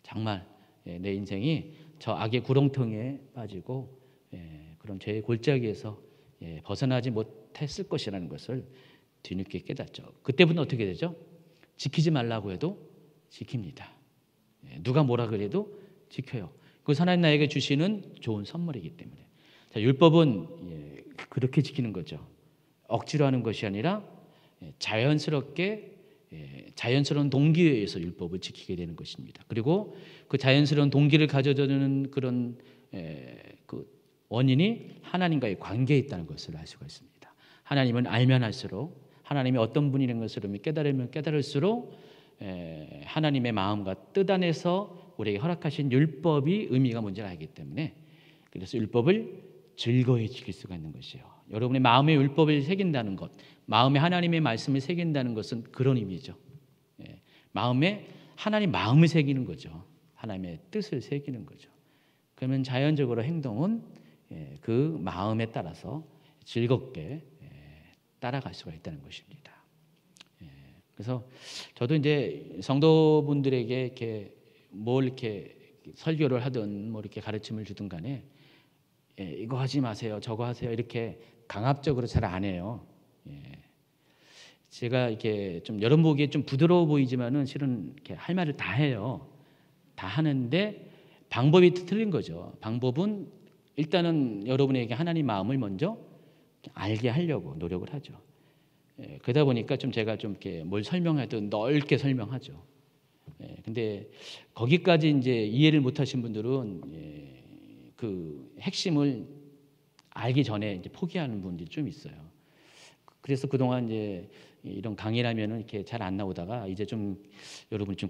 정말 내 인생이 저 악의 구렁텅이에 빠지고 그런 죄의 골짜기에서 벗어나지 못했을 것이라는 것을 뒤늦게 깨닫죠. 그때부터 어떻게 되죠? 지키지 말라고 해도 지킵니다. 누가 뭐라 그래도 지켜요. 그것은 하나님 나에게 주시는 좋은 선물이기 때문에. 자, 율법은 그렇게 지키는 거죠. 억지로 하는 것이 아니라 자연스럽게 자연스러운 동기에 의해서 율법을 지키게 되는 것입니다. 그리고 그 자연스러운 동기를 가져다주는 그런 그 원인이 하나님과의 관계에 있다는 것을 알 수가 있습니다. 하나님은 알면 할수록, 하나님이 어떤 분이라는 것을 깨달으면 깨달을수록 하나님의 마음과 뜻 안에서 우리에게 허락하신 율법이 의미가 뭔지를 알기 때문에, 그래서 율법을 즐거이 지킬 수가 있는 것이에요. 여러분의 마음에 율법을 새긴다는 것, 마음에 하나님의 말씀을 새긴다는 것은 그런 의미죠. 마음에 하나님 마음을 새기는 거죠. 하나님의 뜻을 새기는 거죠. 그러면 자연적으로 행동은 그 마음에 따라서 즐겁게 따라갈 수가 있다는 것입니다. 그래서 저도 이제 성도분들에게 이렇게 뭘 이렇게 설교를 하든 뭐 이렇게 가르침을 주든 간에 이거 하지 마세요, 저거 하세요 이렇게 강압적으로 잘 안 해요. 제가 이렇게 좀 여러분 보기에 좀 부드러워 보이지만은 실은 이렇게 할 말을 다 해요. 다 하는데 방법이 틀린 거죠. 방법은 일단은 여러분에게 하나님 마음을 먼저 알게 하려고 노력을 하죠. 그러다 보니까 좀 제가 좀 이렇게 뭘 설명해도 넓게 설명하죠. 근데 거기까지 이제 이해를 못하신 분들은 그 핵심을 알기 전에 이제 포기하는 분들이 좀 있어요. 그래서 그동안 이제 이런 강의라면은 이렇게 잘 안 나오다가 이제 좀 여러분 좀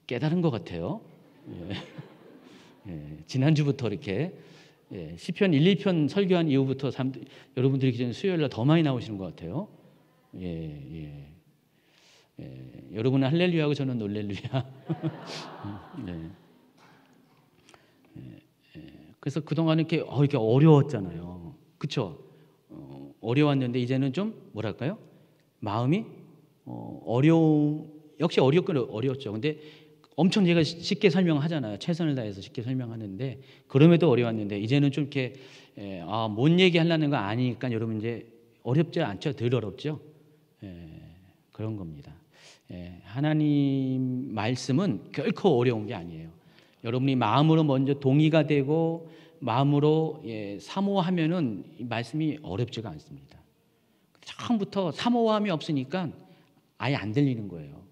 깨달은 것 같아요. 지난주부터 이렇게 시편 1, 2편 설교한 이후부터 여러분들이 이제 수요일날 더 많이 나오시는 것 같아요. 여러분은 할렐루야하고 저는 놀렐루야. 그래서 그동안 이렇게 어려웠잖아요. 그렇죠? 어려웠는데 이제는 좀 뭐랄까요? 마음이 역시 어려웠죠. 근데 엄청 제가 쉽게 설명하잖아요. 최선을 다해서 쉽게 설명하는데 그럼에도 어려웠는데 이제는 좀 이렇게 뭔 얘기 하려는 거 아니니까 여러분 이제 어렵지 않죠? 덜 어렵죠? 그런 겁니다. 하나님 말씀은 결코 어려운 게 아니에요. 여러분이 마음으로 먼저 동의가 되고 마음으로 사모하면은 이 말씀이 어렵지가 않습니다. 처음부터 사모함이 없으니까 아예 안 들리는 거예요.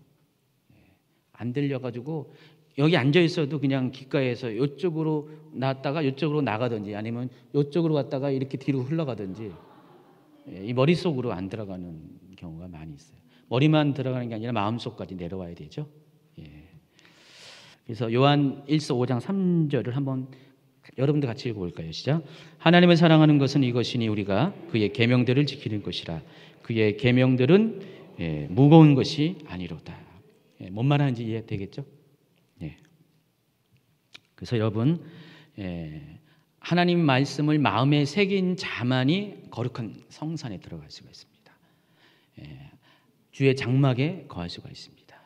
안 들려가지고 여기 앉아 있어도 그냥 귓가에서 이쪽으로 나왔다가 이쪽으로 나가든지 아니면 이쪽으로 갔다가 이렇게 뒤로 흘러가든지 이 머릿속으로 안 들어가는 경우가 많이 있어요. 머리만 들어가는 게 아니라 마음속까지 내려와야 되죠. 그래서 요한 1서 5장 3절을 한번 여러분들 같이 읽어볼까요? 시작. 하나님을 사랑하는 것은 이것이니 우리가 그의 계명들을 지키는 것이라. 그의 계명들은 무거운 것이 아니로다. 뭔 말하는지 이해되겠죠? 그래서 여러분 하나님 말씀을 마음에 새긴 자만이 거룩한 성산에 들어갈 수가 있습니다. 주의 장막에 거할 수가 있습니다.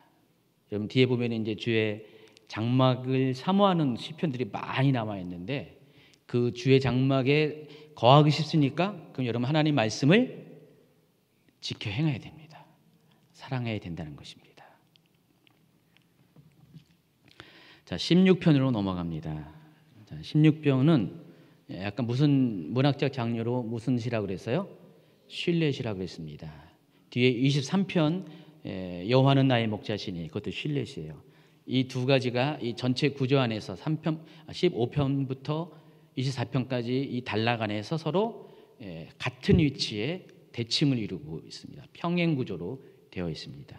여러분 뒤에 보면 이제 주의 장막을 사모하는 시편들이 많이 나와 있는데 그 주의 장막에 거하고 싶습니까? 그럼 여러분 하나님 말씀을 지켜 행해야 됩니다. 사랑해야 된다는 것입니다. 자, 16편으로 넘어갑니다. 자, 16편은 약간 무슨 문학적 장르로 무슨 시라고 그랬어요? 쉴렛이라고 했습니다. 뒤에 23편 여호와는 나의 목자시니 그것도 쉴렛이에요. 이 두 가지가 이 전체 구조 안에서 15편부터 24편까지 이 단락 안에서 서로 같은 위치에 대칭을 이루고 있습니다. 평행 구조로 되어 있습니다.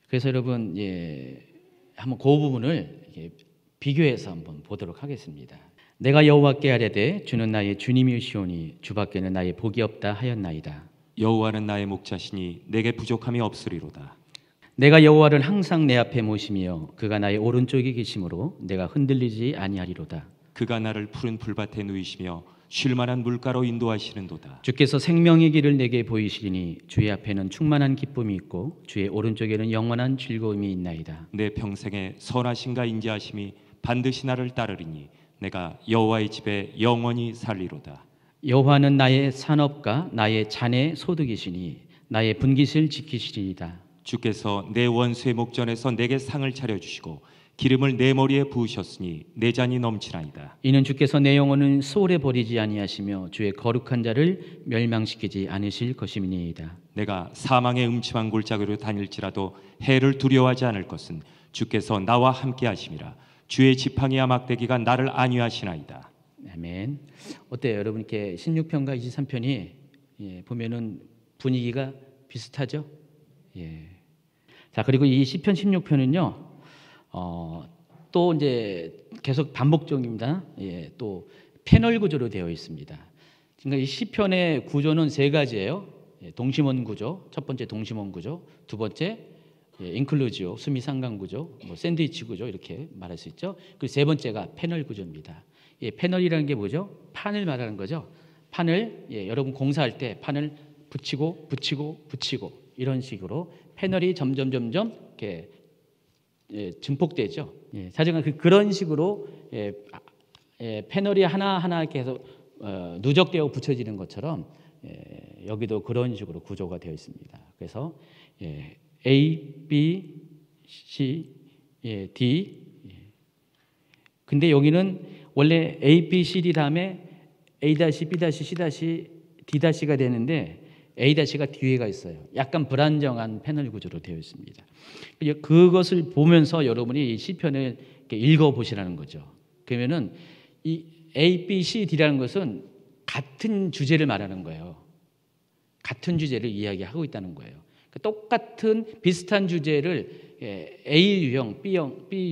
그래서 여러분 한번 그 부분을 비교해서 한번 보도록 하겠습니다. 내가 여호와께 아뢰되 주는 나의 주님이시오니 주밖에는 나의 복이 없다 하였나이다. 여호와는 나의 목자시니 내게 부족함이 없으리로다. 내가 여호와를 항상 내 앞에 모시며 그가 나의 오른쪽에 계심으로 내가 흔들리지 아니하리로다. 그가 나를 푸른 풀밭에 누이시며 쉴 만한 물가로 인도하시는도다. 주께서 생명의 길을 내게 보이시리니 주의 앞에는 충만한 기쁨이 있고 주의 오른쪽에는 영원한 즐거움이 있나이다. 내 평생에 선하심과 인자하심이 반드시 나를 따르리니 내가 여호와의 집에 영원히 살리로다. 여호와는 나의 산업과 나의 잔의 소득이시니 나의 분깃을 지키시리이다. 주께서 내 원수의 목전에서 내게 상을 차려주시고 기름을 내 머리에 부으셨으니 내 잔이 넘치나이다. 이는 주께서 내 영혼을 소홀히 버리지 아니하시며 주의 거룩한 자를 멸망시키지 않으실 것임이니이다. 내가 사망의 음침한 골짜기로 다닐지라도 해를 두려워하지 않을 것은 주께서 나와 함께 하심이라. 주의 지팡이와 막대기가 나를 안위하시나이다. 아멘. 어때요, 여러분? 이렇게 16편과 23편이 보면은 분위기가 비슷하죠? 예. 자, 그리고 이 시편 16편은요. 또 이제 계속 반복적입니다. 예, 또 패널 구조로 되어 있습니다. 그러니까 이 시편의 구조는 세 가지예요. 예, 동심원 구조, 첫 번째 동심원 구조, 두 번째 인클루지오, 수미 상관 구조, 뭐 샌드위치 구조 이렇게 말할 수 있죠. 그리고 세 번째가 패널 구조입니다. 예, 패널이라는 게 뭐죠? 판을 말하는 거죠. 판을 여러분 공사할 때 판을 붙이고 이런 식으로 패널이 점점 이렇게 증폭되죠. 사실은 그런 식으로 패널이 하나 이렇게 해서 누적되어 붙여지는 것처럼 여기도 그런 식으로 구조가 되어 있습니다. 그래서 A, B, C, D. 근데 여기는 원래 A, B, C, D 다음에 A-, B-, C-, D-가 되는데 A-가 뒤에가 있어요. 약간 불안정한 패널 구조로 되어 있습니다. 그것을 보면서 여러분이 이 시편을 읽어보시라는 거죠. 그러면은 이 A, B, C, D라는 것은 같은 주제를 말하는 거예요. 같은 주제를 이야기하고 있다는 거예요. 똑같은 비슷한 주제를 A 유형, B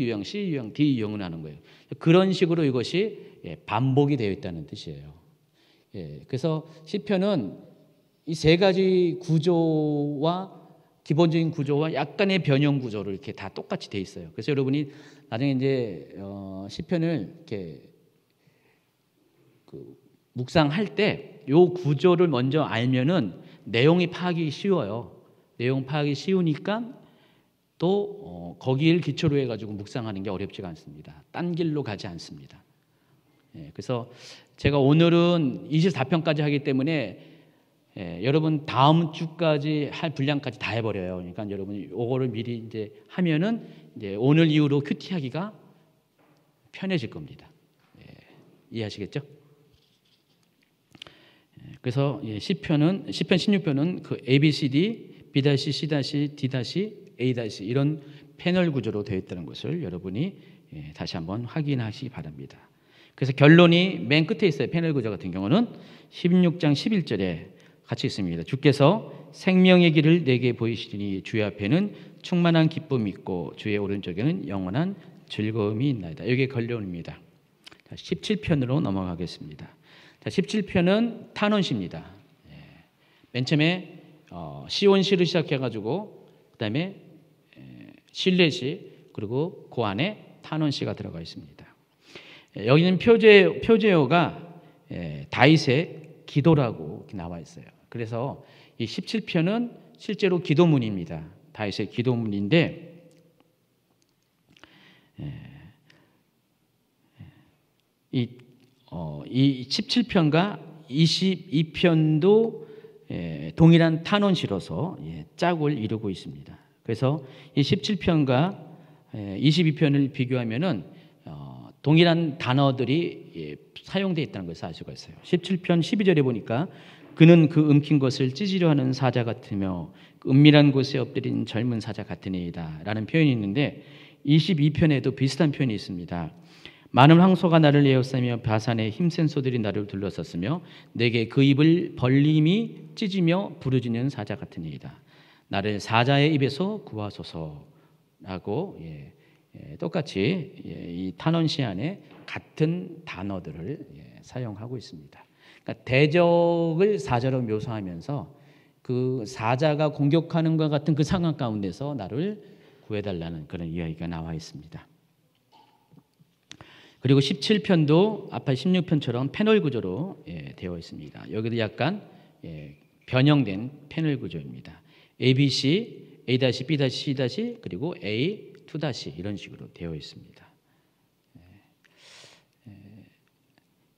유형, C 유형, D 유형을 하는 거예요. 그런 식으로 이것이 반복이 되어 있다는 뜻이에요. 그래서 시편은 이 세 가지 구조와 기본적인 구조와 약간의 변형 구조를 이렇게 다 똑같이 돼 있어요. 그래서 여러분이 나중에 이제 시편을 이렇게 묵상할 때 이 구조를 먼저 알면은 내용이 파악이 쉬워요. 내용 파악이 쉬우니까 또 거기를 기초로 해가지고 묵상하는 게 어렵지가 않습니다. 딴 길로 가지 않습니다. 그래서 제가 오늘은 24편까지 하기 때문에 여러분 다음 주까지 할 분량까지 다 해버려요. 그러니까 여러분 이거를 미리 이제 하면은 이제 오늘 이후로 큐티하기가 편해질 겁니다. 이해하시겠죠? 그래서 시편 16편은 그 A, B, C, D, B-, C-, D-, A- 이런 패널 구조로 되어 있다는 것을 여러분이 다시 한번 확인하시기 바랍니다. 그래서 결론이 맨 끝에 있어요. 패널 구조 같은 경우는 16장 11절에 같이 있습니다. 주께서 생명의 길을 내게 보이시니 주의 앞에는 충만한 기쁨이 있고 주의 오른쪽에는 영원한 즐거움이 있나이다. 이게 결론입니다. 17편으로 넘어가겠습니다. 17편은 탄원시입니다. 맨 처음에 시온시를 시작해가지고 그다음에 실내시 그리고 그 안에 탄원시가 들어가 있습니다. 여기는 표제어가 다윗의 기도라고 나와 있어요. 그래서 이 17편은 실제로 기도문입니다. 다윗의 기도문인데 이 17편과 22편도 동일한 탄원시로서 짝을 이루고 있습니다. 그래서 이 17편과 22편을 비교하면은 동일한 단어들이 사용되어 있다는 것을 알 수가 있어요. 17편 12절에 보니까 그는 그 움킨 것을 찢으려 하는 사자 같으며 은밀한 곳에 엎드린 젊은 사자 같으니이다 라는 표현이 있는데 22편에도 비슷한 표현이 있습니다. 많은 황소가 나를 에워싸며 바산의 힘센 소들이 나를 둘러섰으며 내게 그 입을 벌림이 찢으며 부르짖는 사자 같으니이다. 나를 사자의 입에서 구하소서라고 똑같이 이 탄원시 안에 같은 단어들을 사용하고 있습니다. 그러니까 대적을 사자로 묘사하면서 그 사자가 공격하는 것 같은 그 상황 가운데서 나를 구해달라는 그런 이야기가 나와 있습니다. 그리고 17편도 아까 16편처럼 패널 구조로 되어 있습니다. 여기도 약간 변형된 패널 구조입니다. ABC, A-, B-, C- 그리고 A, 2- 이런 식으로 되어 있습니다.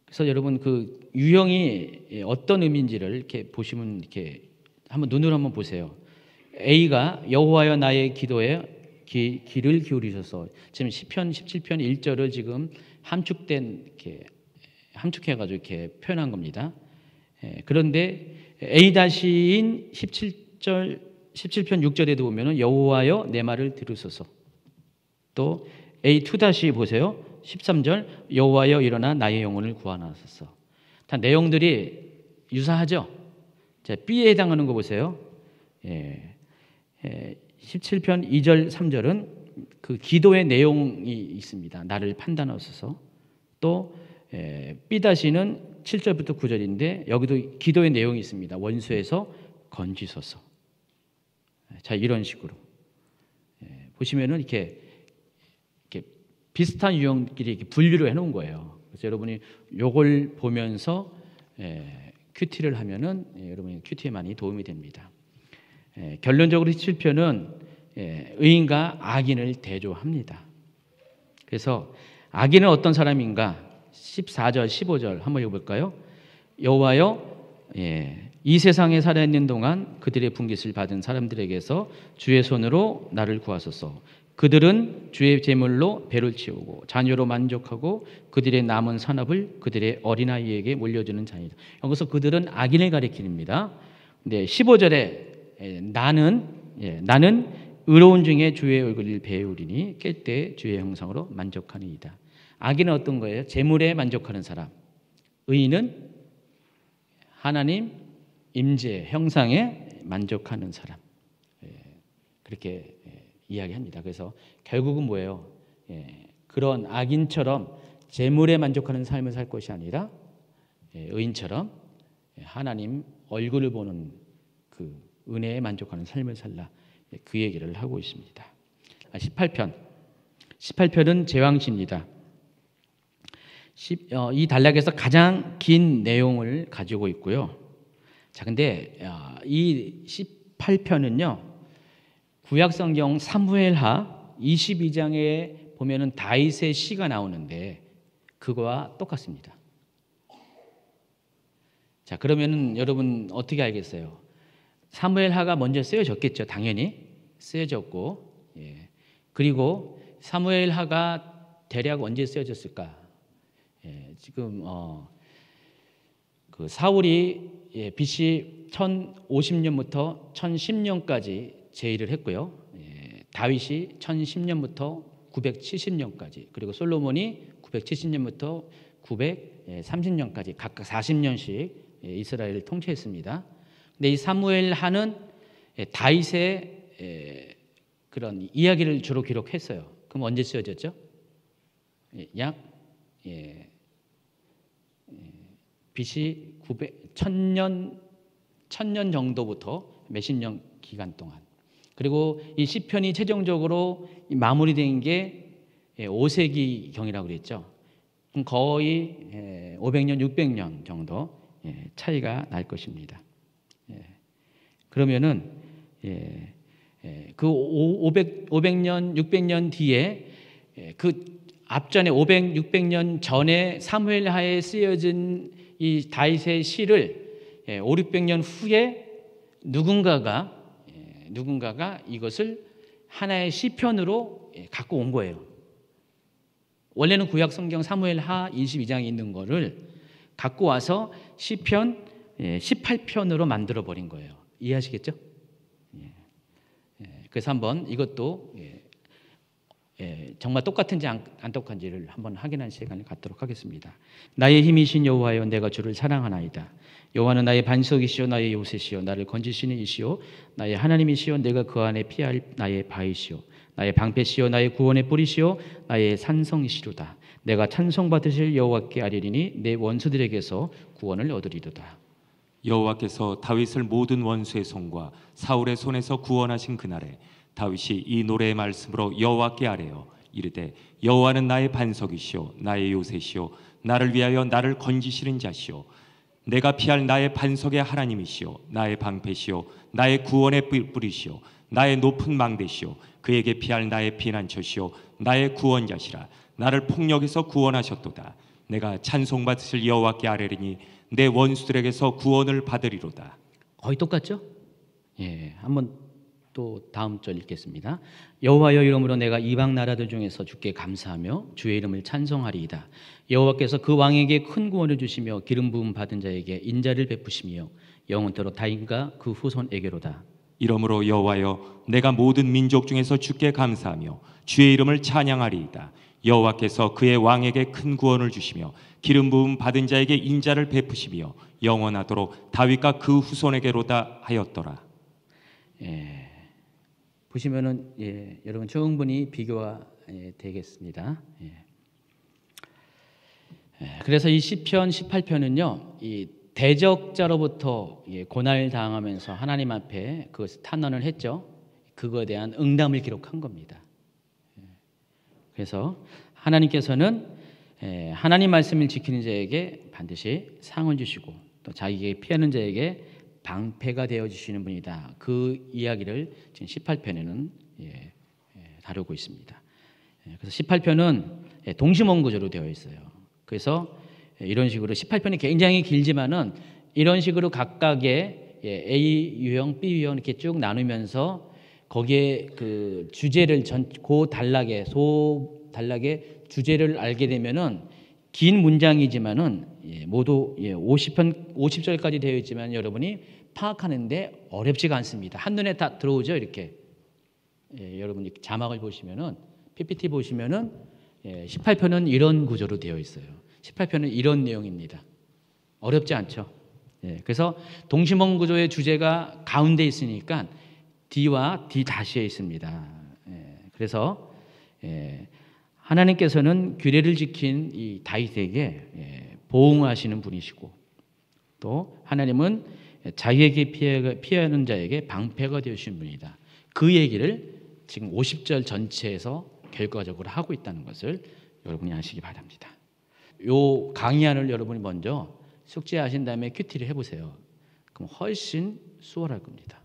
그래서 여러분 그 유형이 어떤 의미인지를 이렇게 보시면 이렇게 한번 눈으로 한번 보세요. A가 여호와여 나의 기도에 귀를 기울이셔서 지금 시편 17편 1절을 지금 함축해가지고 이렇게 표현한 겁니다. 그런데 A-인 17편 6절에도 보면은 여호와여 내 말을 들으소서. 또 A2- 보세요. 13절 여호와여 일어나 나의 영혼을 구하나소서. 다 내용들이 유사하죠. 자, B에 해당하는 거 보세요. 17편 2절 3절은 그 기도의 내용이 있습니다. 나를 판단하소서. 또 B-는 7절부터 9절인데 여기도 기도의 내용이 있습니다. 원수에서 건지소서. 자, 이런 식으로 보시면은 이렇게 비슷한 유형끼리 이렇게 분류를 해놓은 거예요. 그래서 여러분이 요걸 보면서 큐티를 하면은 여러분이 큐티에 많이 도움이 됩니다. 결론적으로 17편은 의인과 악인을 대조합니다. 그래서 악인은 어떤 사람인가? 14절, 15절 한번 읽어볼까요? 여호와여, 이 세상에 살아있는 동안 그들의 분깃을 받은 사람들에게서 주의 손으로 나를 구하소서. 그들은 주의 제물로 배를 채우고 자녀로 만족하고 그들의 남은 산업을 그들의 어린아이에게 물려주는 자이다. 여기서 그들은 악인을 가리킵니다. 근데 15절에 나는 의로운 중에 주의 얼굴을 배우리니 깰 때 주의 형상으로 만족하니이다. 악인은 어떤 거예요? 재물에 만족하는 사람. 의인은 하나님 임재 형상에 만족하는 사람. 그렇게 이야기합니다. 그래서 결국은 뭐예요? 그런 악인처럼 재물에 만족하는 삶을 살 것이 아니라 의인처럼 하나님 얼굴을 보는 그 은혜에 만족하는 삶을 살라. 그 얘기를 하고 있습니다. 18편은 제왕시입니다. 이 단락에서 가장 긴 내용을 가지고 있고요. 자, 근데 이 18편은요. 구약성경 사무엘하 22장에 보면은 다윗의 시가 나오는데 그거와 똑같습니다. 자, 그러면은 여러분 어떻게 알겠어요? 사무엘하가 먼저 쓰여졌겠죠. 당연히 쓰여졌고, 그리고 사무엘하가 대략 언제 쓰여졌을까? 지금 그 사울이 BC 1050년부터 1010년까지 제의를 했고요. 다윗이 1010년부터 970년까지, 그리고 솔로몬이 970년부터 930년까지 각각 40년씩 이스라엘을 통치했습니다. 근데 이 사무엘하는 다윗의 그런 이야기를 주로 기록했어요. 그럼 언제 쓰여졌죠? 약 BC 1000년 정도부터 몇십 년 기간 동안. 그리고 이 시편이 최종적으로 마무리된 게 5세기 경이라고 그랬죠. 거의 500년, 600년 정도 차이가 날 것입니다. 그러면은 그 500년, 600년 뒤에 그 앞전에 500, 600년 전에 사무엘하에 쓰여진 이 다윗의 시를 5, 600년 후에 누군가가 이것을 하나의 시편으로 갖고 온 거예요. 원래는 구약 성경 사무엘하 22장에 있는 거를 갖고 와서 시편 18편으로 만들어 버린 거예요. 이해하시겠죠? 그래서 한번 이것도 정말 똑같은지 안 똑같은지를 한번 확인하는 시간을 갖도록 하겠습니다. 나의 힘이신 여호와여, 내가 주를 사랑하나이다. 여호와는 나의 반석이시요 나의 요새시요 나를 건지시는 이시요 나의 하나님이시요 내가 그 안에 피할 나의 바위시요 나의 방패시요 나의 구원의 뿌리시요 나의 산성이시로다. 내가 찬송받으실 여호와께 아뢰리니 내 원수들에게서 구원을 얻으리로다. 여호와께서 다윗을 모든 원수의 손과 사울의 손에서 구원하신 그날에 다윗이 이 노래의 말씀으로 여호와께 아뢰어 이르되 여호와는 나의 반석이시요 나의 요새시요 나를 위하여 나를 건지시는 자시요 내가 피할 나의 반석의 하나님이시요 나의 방패시요 나의 구원의 뿌리시요 나의 높은 망대시요 그에게 피할 나의 피난처시요 나의 구원자시라. 나를 폭력에서 구원하셨도다. 내가 찬송받으실 여호와께 아뢰리니 내 원수들에게서 구원을 받으리로다. 거의 똑같죠? 한번 또 다음 절 읽겠습니다. 여호와여 이름으로 내가 이방 나라들 중에서 주께 감사하며 주의 이름을 찬송하리이다. 여호와께서 그 왕에게 큰 구원을 주시며 기름 부음 받은 자에게 인자를 베푸시며 영원토록 다인과 그 후손에게로다. 이러므로 여호와여 내가 모든 민족 중에서 주께 감사하며 주의 이름을 찬양하리이다. 여호와께서 그의 왕에게 큰 구원을 주시며 기름 부음 받은 자에게 인자를 베푸시며 영원하도록 다윗과 그 후손에게로다 하였더라. 보시면은 여러분 충분히 비교가 되겠습니다. 그래서 이 시편 18편은요, 이 대적자로부터 고난을 당하면서 하나님 앞에 그것을 탄원을 했죠. 그거에 대한 응답을 기록한 겁니다. 그래서 하나님께서는 하나님 말씀을 지키는 자에게 반드시 상을 주시고 또 자기에게 피하는 자에게 방패가 되어 주시는 분이다. 그 이야기를 지금 18편에는 다루고 있습니다. 그래서 18편은 동시mon구조로 되어 있어요. 그래서 이런 식으로 18편이 굉장히 길지만은 이런 식으로 각각의 A 유형, B 유형 이렇게 쭉 나누면서 거기에 그 주제를 단락의 주제를 알게 되면은 긴 문장이지만은 모두 50절까지 되어 있지만 여러분이 파악하는데 어렵지가 않습니다. 한눈에 다 들어오죠, 이렇게. 여러분이 자막을 보시면은 PPT 보시면은 18편은 이런 구조로 되어 있어요. 18편은 이런 내용입니다. 어렵지 않죠. 그래서 동시문 구조의 주제가 가운데 있으니까 D와 D 다시에 있습니다. 그래서 하나님께서는 규례를 지킨 이 다윗에게 보응하시는 분이시고 또 하나님은 자기에게 피하는 자에게 방패가 되어주신 분이다. 그 얘기를 지금 50절 전체에서 결과적으로 하고 있다는 것을 여러분이 아시기 바랍니다. 요 강의안을 여러분이 먼저 숙지하신 다음에 큐티를 해보세요. 그럼 훨씬 수월할 겁니다.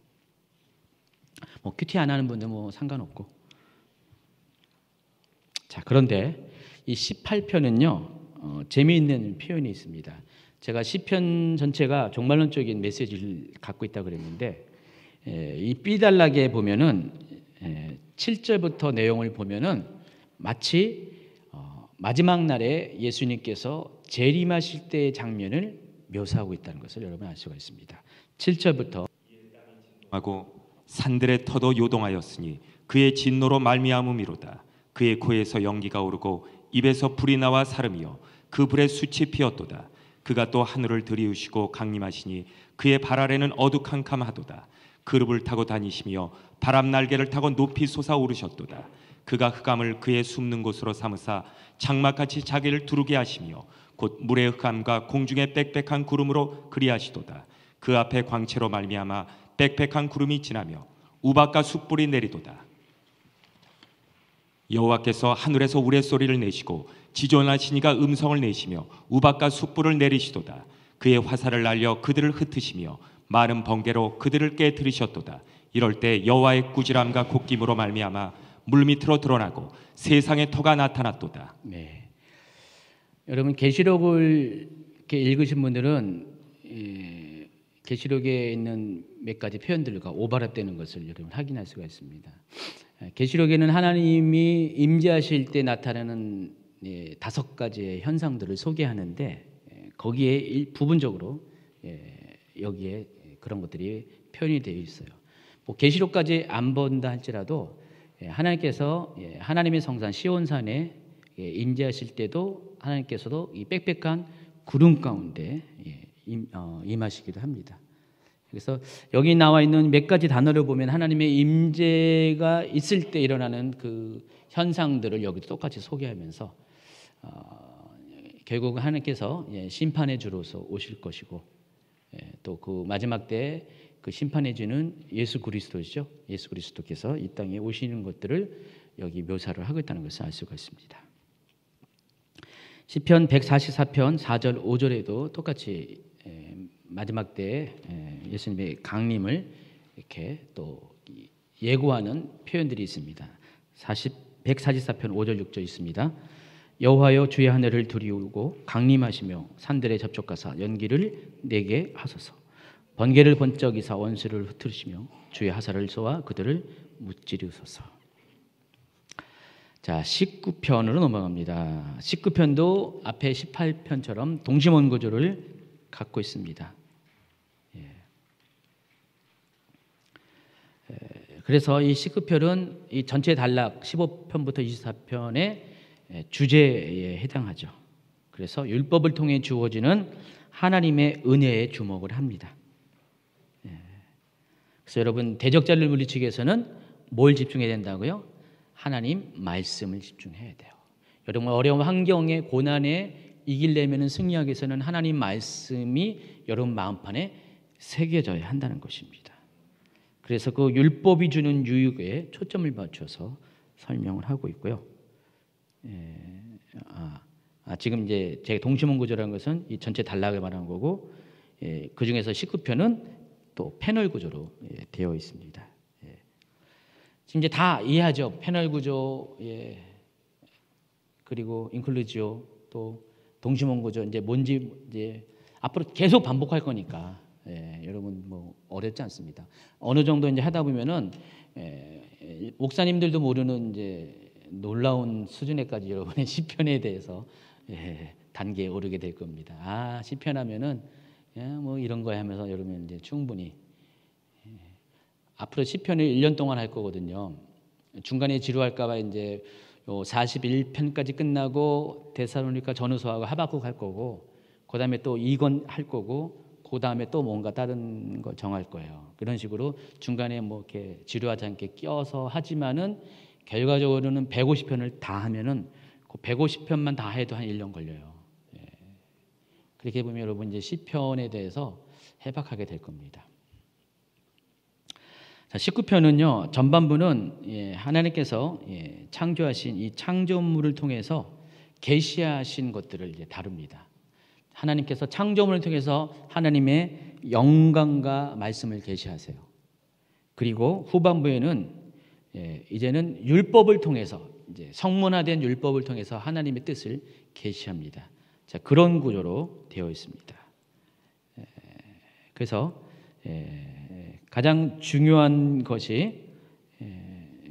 뭐 큐티 안 하는 분들 뭐 상관없고. 자, 그런데 이 18편은요 재미있는 표현이 있습니다. 제가 시편 전체가 종말론적인 메시지를 갖고 있다고 그랬는데 이 B단락에 보면은 7절부터 내용을 보면은 마치 마지막 날에 예수님께서 재림하실 때의 장면을 묘사하고 있다는 것을 여러분 알 수가 있습니다. 7절부터 하고 산들의 터도 요동하였으니 그의 진노로 말미암음이로다. 그의 코에서 연기가 오르고 입에서 불이 나와 사름이요 그 불에 숯이 피었도다. 그가 또 하늘을 들이우시고 강림하시니 그의 발 아래는 어두캄캄하도다. 그룹을 타고 다니시며 바람 날개를 타고 높이 솟아오르셨도다. 그가 흑암을 그의 숨는 곳으로 삼으사 장막같이 자기를 두르게 하시며 곧 물의 흑암과 공중의 빽빽한 구름으로 그리하시도다. 그 앞에 광채로 말미암아 빽빽한 구름이 지나며 우박과 숯불이 내리도다. 여호와께서 하늘에서 우레소리를 내시고 지존하시니가 음성을 내시며 우박과 숯불을 내리시도다. 그의 화살을 날려 그들을 흩으시며 마른 번개로 그들을 깨뜨리셨도다. 이럴 때 여호와의 꾸지람과 곶김으로 말미암아 물밑으로 드러나고 세상의 터가 나타났도다. 네. 여러분 계시록을 이렇게 읽으신 분들은 계시록에 있는 몇 가지 표현들과 오버랩되는 것을 여러분 확인할 수가 있습니다. 계시록에는 하나님이 임재하실 때 나타나는 5가지의 현상들을 소개하는데 거기에 부분적으로 여기에 그런 것들이 표현이 되어 있어요. 뭐 계시록까지 안 본다 할지라도 하나님께서 하나님의 성산 시온산에 임재하실 때도 하나님께서도 이 빽빽한 구름 가운데 임하시기도 합니다. 그래서 여기 나와 있는 몇 가지 단어를 보면 하나님의 임재가 있을 때 일어나는 그 현상들을 여기도 똑같이 소개하면서 결국 하나님께서 심판의 주로서 오실 것이고 또 그 마지막 때 그 심판의 주는 예수 그리스도시죠. 예수 그리스도께서 이 땅에 오시는 것들을 여기 묘사를 하고 있다는 것을 알 수가 있습니다. 시편 144편 4절 5절에도 똑같이 마지막 때 예수님의 강림을 이렇게 또 예고하는 표현들이 있습니다. 144편 5절 6절 있습니다. 여호와여 주의 하늘을 두리우고 강림하시며 산들에 접촉하사 연기를 내게 하소서. 번개를 번쩍 이사 원수를 흩으시며 주의 하사를 쏘아 그들을 무찌르소서. 자, 19편으로 넘어갑니다. 19편도 앞에 18편처럼 동심원 구조를 갖고 있습니다. 그래서 이 19편은 이 전체 단락 15편부터 24편의 주제에 해당하죠. 그래서 율법을 통해 주어지는 하나님의 은혜에 주목을 합니다. 그래서 여러분 대적자를 물리치기 위해서는 뭘 집중해야 된다고요? 하나님 말씀을 집중해야 돼요. 여러분 어려운 환경에 고난에 이기려면 승리하기 위해서는 하나님 말씀이 여러분 마음판에 새겨져야 한다는 것입니다. 그래서 그 율법이 주는 유익에 초점을 맞춰서 설명을 하고 있고요. 지금 이제 제 동심원 구조라는 것은 이 전체 단락을 말하는 거고, 그 중에서 19편은 또 패널 구조로 되어 있습니다. 지금 이제 다 이해하죠. 패널 구조, 그리고 인클루지오, 또 동심원 구조 이제 뭔지 이제 앞으로 계속 반복할 거니까 여러분 뭐 어렵지 않습니다. 어느 정도 이제 하다 보면은 목사님들도 모르는 이제 놀라운 수준에까지 여러분의 시편에 대해서 단계에 오르게 될 겁니다. 시편 하면은 뭐 이런 거야 하면서 여러분 이제 충분히 앞으로 시편을 1년 동안 할 거거든요. 중간에 지루할까봐 이제 41편까지 끝나고 데살로니가 전후서하고 하박국 할 거고, 그 다음에 또 2권 할 거고, 그 다음에 또 뭔가 다른 거 정할 거예요. 그런 식으로 중간에 뭐 이렇게 지루하지 않게 껴서 하지만은 결과적으로는 150편을 다 하면은 그 150편만 다 해도 한 1년 걸려요. 그렇게 보면 여러분 이제 시편에 대해서 해박하게 될 겁니다. 자, 19편은요 전반부는 하나님께서 창조하신 이 창조물을 통해서 계시하신 것들을 이제 다룹니다. 하나님께서 창조물을 통해서 하나님의 영광과 말씀을 계시하세요. 그리고 후반부에는 이제는 율법을 통해서 이제 성문화된 율법을 통해서 하나님의 뜻을 계시합니다. 자, 그런 구조로 되어 있습니다. 그래서 가장 중요한 것이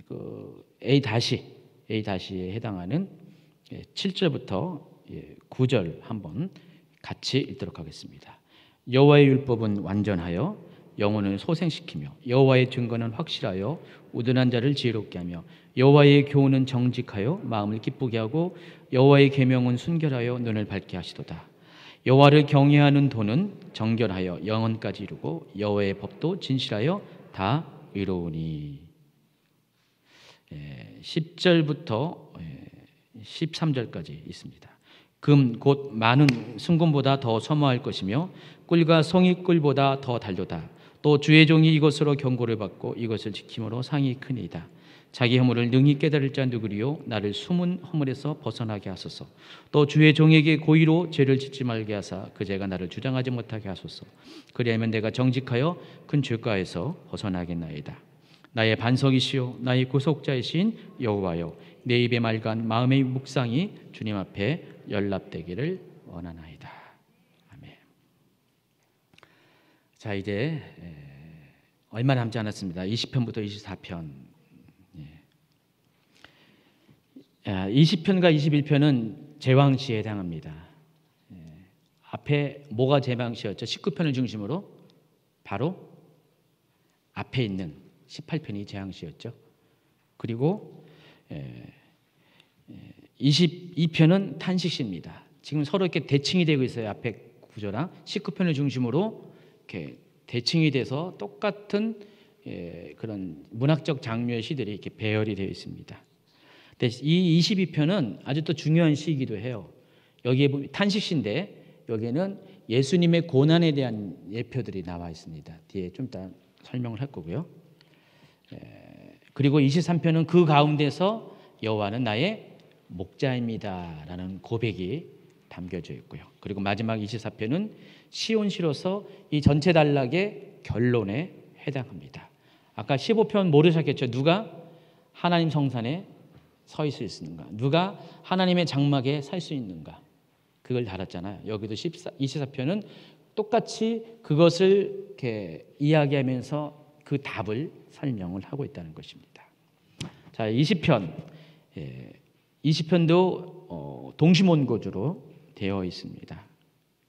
그 A-에 해당하는 7절부터 9절 한번 같이 읽도록 하겠습니다. 여호와의 율법은 완전하여 영혼을 소생시키며 여호와의 증거는 확실하여 우둔한 자를 지혜롭게 하며 여호와의 교훈은 정직하여 마음을 기쁘게 하고 여호와의 계명은 순결하여 눈을 밝게 하시도다. 여호와를 경외하는 도는 정결하여 영원까지 이루고 여호와의 법도 진실하여 다 의로우니. 10절부터 13절까지 있습니다. 금 곧 많은 순금보다 더 선호할 것이며 꿀과 송이꿀보다 더 달도다. 또 주의 종이 이것으로 경고를 받고 이것을 지킴으로 상이 크니이다. 자기 허물을 능히 깨달을 자 누구리요? 나를 숨은 허물에서 벗어나게 하소서. 또 주의 종에게 고의로 죄를 짓지 말게 하사 그 죄가 나를 주장하지 못하게 하소서. 그리하면 내가 정직하여 큰 죄가에서 벗어나겠나이다. 나의 반석이시요 나의 구속자이신 여호와여, 내 입의 말간 마음의 묵상이 주님 앞에 연락되기를 원하나이다. 아멘. 자, 이제 얼마 남지 않았습니다. 20편부터 24편. 20편과 21편은 제왕시에 해당합니다. 앞에 뭐가 제왕시였죠? 19편을 중심으로 바로 앞에 있는 18편이 제왕시였죠. 그리고 22편은 탄식시입니다. 지금 서로 이렇게 대칭이 되고 있어요. 앞에 구조랑 19편을 중심으로 이렇게 대칭이 돼서 똑같은 그런 문학적 장르의 시들이 이렇게 배열이 되어 있습니다. 이 22편은 아주 또 중요한 시이기도 해요. 여기에 보면 탄식시인데 여기에는 예수님의 고난에 대한 예표들이 나와 있습니다. 뒤에 좀 이따 설명을 할 거고요. 그리고 23편은 그 가운데서 여호와는 나의 목자입니다라는 고백이 담겨져 있고요. 그리고 마지막 24편은 시온시로서 이 전체 단락의 결론에 해당합니다. 아까 15편 모르셨겠죠? 누가 하나님 성산에 서 있을 수 있는가? 누가 하나님의 장막에 살 수 있는가? 그걸 달았잖아요. 여기도 24편은 똑같이 그것을 이렇게 이야기하면서 그 답을 설명을 하고 있다는 것입니다. 자, 20편, 20편도 동시몬고주로 되어 있습니다.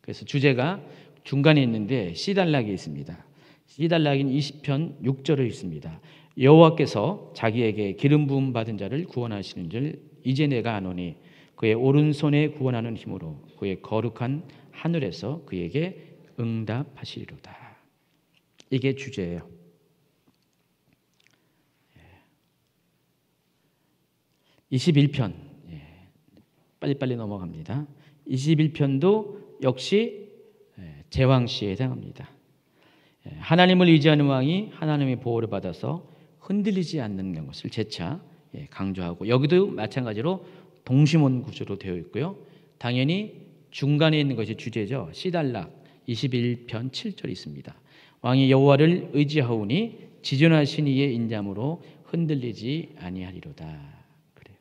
그래서 주제가 중간에 있는데 시달락이 있습니다. 시달락인 20편 6절을 읽습니다. 여호와께서 자기에게 기름 부음 받은 자를 구원하시는 줄 이제 내가 아노니 그의 오른손에 구원하는 힘으로 그의 거룩한 하늘에서 그에게 응답하시리로다. 이게 주제예요. 21편, 빨리빨리 넘어갑니다. 21편도 역시 제왕시에 해당합니다. 하나님을 의지하는 왕이 하나님의 보호를 받아서 흔들리지 않는 것을 재차 강조하고, 여기도 마찬가지로 동시몬 구조로 되어 있고요. 당연히 중간에 있는 것이 주제죠. 시달락 21편 7절이 있습니다. 왕이 여호와를 의지하오니 지존하신 이의 인자므로 흔들리지 아니하리로다. 그래요.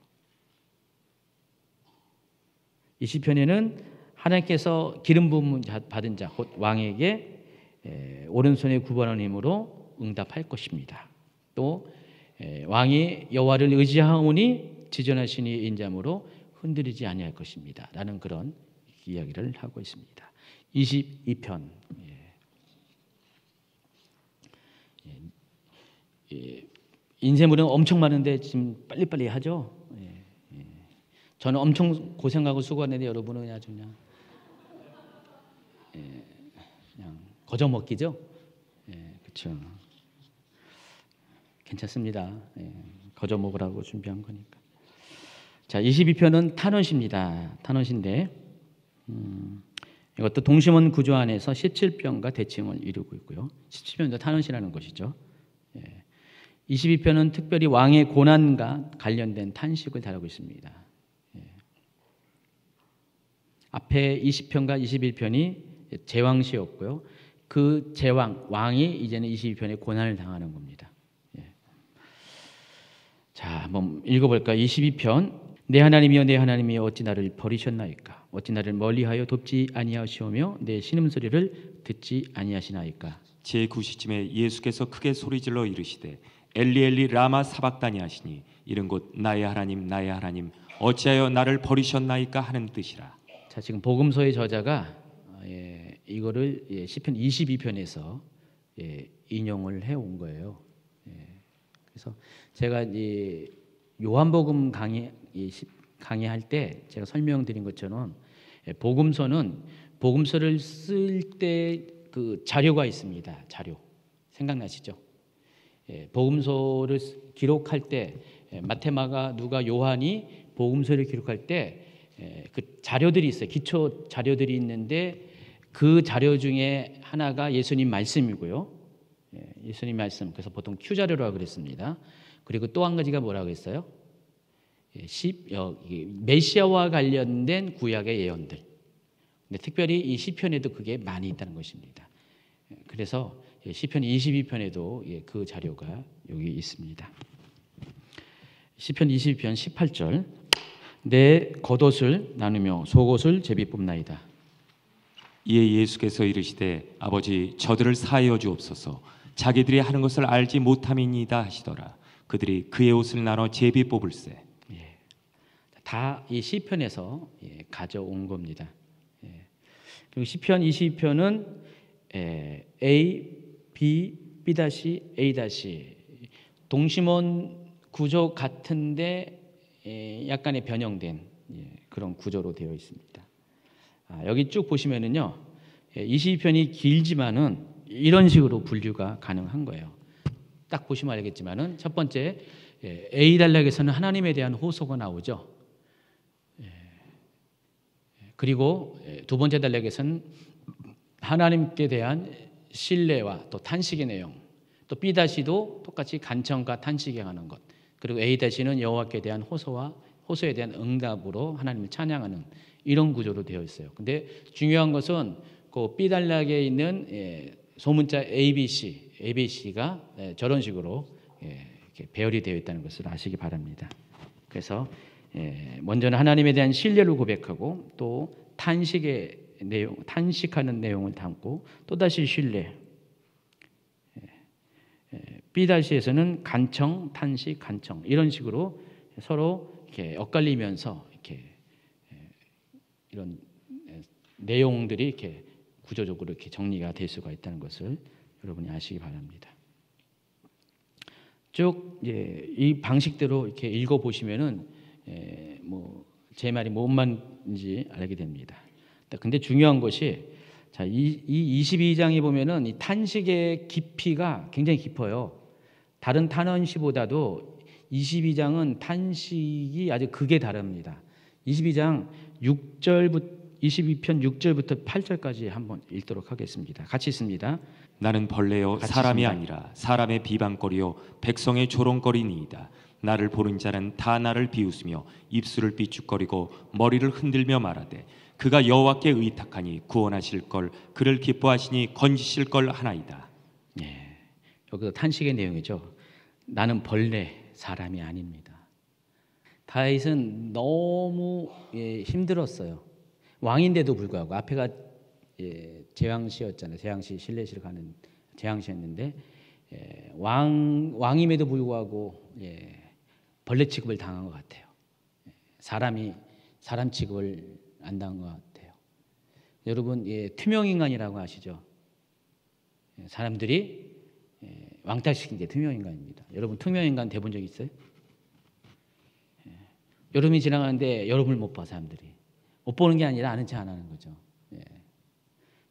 20편에는 하나님께서 기름 부음 받은 자 곧 왕에게 오른손에 구원하는 힘으로 응답할 것입니다. 또 왕이 여호와를 의지하오니 지존하신 이의 인자므로 흔들리지 아니할 것입니다. 라는 그런 이야기를 하고 있습니다. 22편, 인쇄물은 엄청 많은데 지금 빨리빨리 하죠. 저는 엄청 고생하고 수고하는데 여러분은 아주 그냥 거저 먹기죠. 그렇죠. 괜찮습니다. 거저 먹으라고 준비한 거니까. 자, 22편은 탄원시입니다. 탄원시인데 이것도 동시몬 구조 안에서 17편과 대칭을 이루고 있고요. 17편도 탄원시라는 것이죠. 22편은 특별히 왕의 고난과 관련된 탄식을 다루고 있습니다. 앞에 20편과 21편이 제왕시였고요. 그 제왕, 왕이 이제는 22편에 고난을 당하는 겁니다. 자, 한번 읽어볼까요? 22편. 내 하나님이여 내 하나님이여 어찌 나를 버리셨나이까? 어찌 나를 멀리하여 돕지 아니하시오며 내 신음소리를 듣지 아니하시나이까? 제9시쯤에 예수께서 크게 소리질러 이르시되 엘리 엘리 라마 사박다니 하시니 이른 곳 나의 하나님 어찌하여 나를 버리셨나이까 하는 뜻이라. 자, 지금 복음서의 저자가 이거를 시편 22편에서 인용을 해온 거예요. 그래서 제가 이 요한복음 강의할 때 제가 설명드린 것처럼 복음서는 복음서를 쓸 때 그 자료가 있습니다. 자료 생각나시죠? 복음서를 기록할 때 마태, 마가, 누가, 요한이 복음서를 기록할 때 그 자료들이 있어요. 기초 자료들이 있는데 그 자료 중에 하나가 예수님 말씀이고요. 예수님 말씀. 그래서 보통 Q 자료라고 그랬습니다. 그리고 또 한 가지가 뭐라고 했어요? 메시아와 관련된 구약의 예언들. 근데 특별히 이 시편에도 그게 많이 있다는 것입니다. 그래서 시편 22편에도 그 자료가 여기 있습니다. 시편 22편 18절. 내 겉옷을 나누며 속옷을 제비 뽑나이다. 이에 예수께서 이르시되 아버지 저들을 사하여 주옵소서. 자기들이 하는 것을 알지 못함이니이다 하시더라. 그들이 그의 옷을 나눠 제비 뽑을세. 다 이 시편에서 가져온 겁니다. 그리고 시편 22편은 A, B, B-A- 동시몬 구조 같은데 약간의 변형된 그런 구조로 되어 있습니다. 여기 쭉 보시면은요, 22편이 길지만은 이런 식으로 분류가 가능한 거예요. 딱 보시면 알겠지만은 첫 번째 A 단락에서는 하나님에 대한 호소가 나오죠. 그리고 두 번째 단락에서는 하나님께 대한 신뢰와 또 탄식의 내용, 또 B-도 똑같이 간청과 탄식에 관한 것, 그리고 A-는 여호와께 대한 호소에 대한 응답으로 하나님을 찬양하는 이런 구조로 되어 있어요. 근데 중요한 것은 그 B-단락에 있는 소문자 ABC가 저런 식으로 이렇게 배열이 되어 있다는 것을 아시기 바랍니다. 그래서 먼저는 하나님에 대한 신뢰를 고백하고 또 탄식의 내용, 탄식하는 내용을 담고 또다시 신뢰. B에서는 간청, 탄식, 간청 이런 식으로 서로 이렇게 엇갈리면서 이렇게 이런 내용들이 이렇게 구조적으로 이렇게 정리가 될 수가 있다는 것을 여러분이 아시기 바랍니다. 쭉 이 방식대로 이렇게 읽어 보시면은 뭐 제 말이 뭔 말인지 알게 됩니다. 근데 중요한 것이 자, 이 22장에 보면은 이 탄식의 깊이가 굉장히 깊어요. 다른 탄원시보다도 22장은 탄식이 아주 극에 다릅니다. 22장 22편 6절부터 8절까지 한번 읽도록 하겠습니다. 같이 읽습니다. 나는 벌레요 사람이 아니라 사람의 비방거리요 백성의 조롱거리니이다. 나를 보는 자는 다 나를 비웃으며 입술을 삐죽거리고 머리를 흔들며 말하되 그가 여호와께 의탁하니 구원하실 걸 그를 기뻐하시니 건지실 걸 하나이다. 여기서 탄식의 내용이죠. 나는 벌레 사람이 아닙니다. 다윗은 너무 힘들었어요. 왕인데도 불구하고 앞에가 제왕시였잖아요. 제왕시 실내시를 가는 제왕시였는데 왕임에도 불구하고 벌레 취급을 당한 것 같아요. 사람 취급을 안 당한 것 같아요. 여러분 투명인간이라고 아시죠? 사람들이 왕따시킨 게 투명인간입니다. 여러분 투명인간 대본 적 있어요? 여름이 지나가는데 여름을 못 봐. 사람들이 못 보는 게 아니라 아는 체 안 하는 거죠.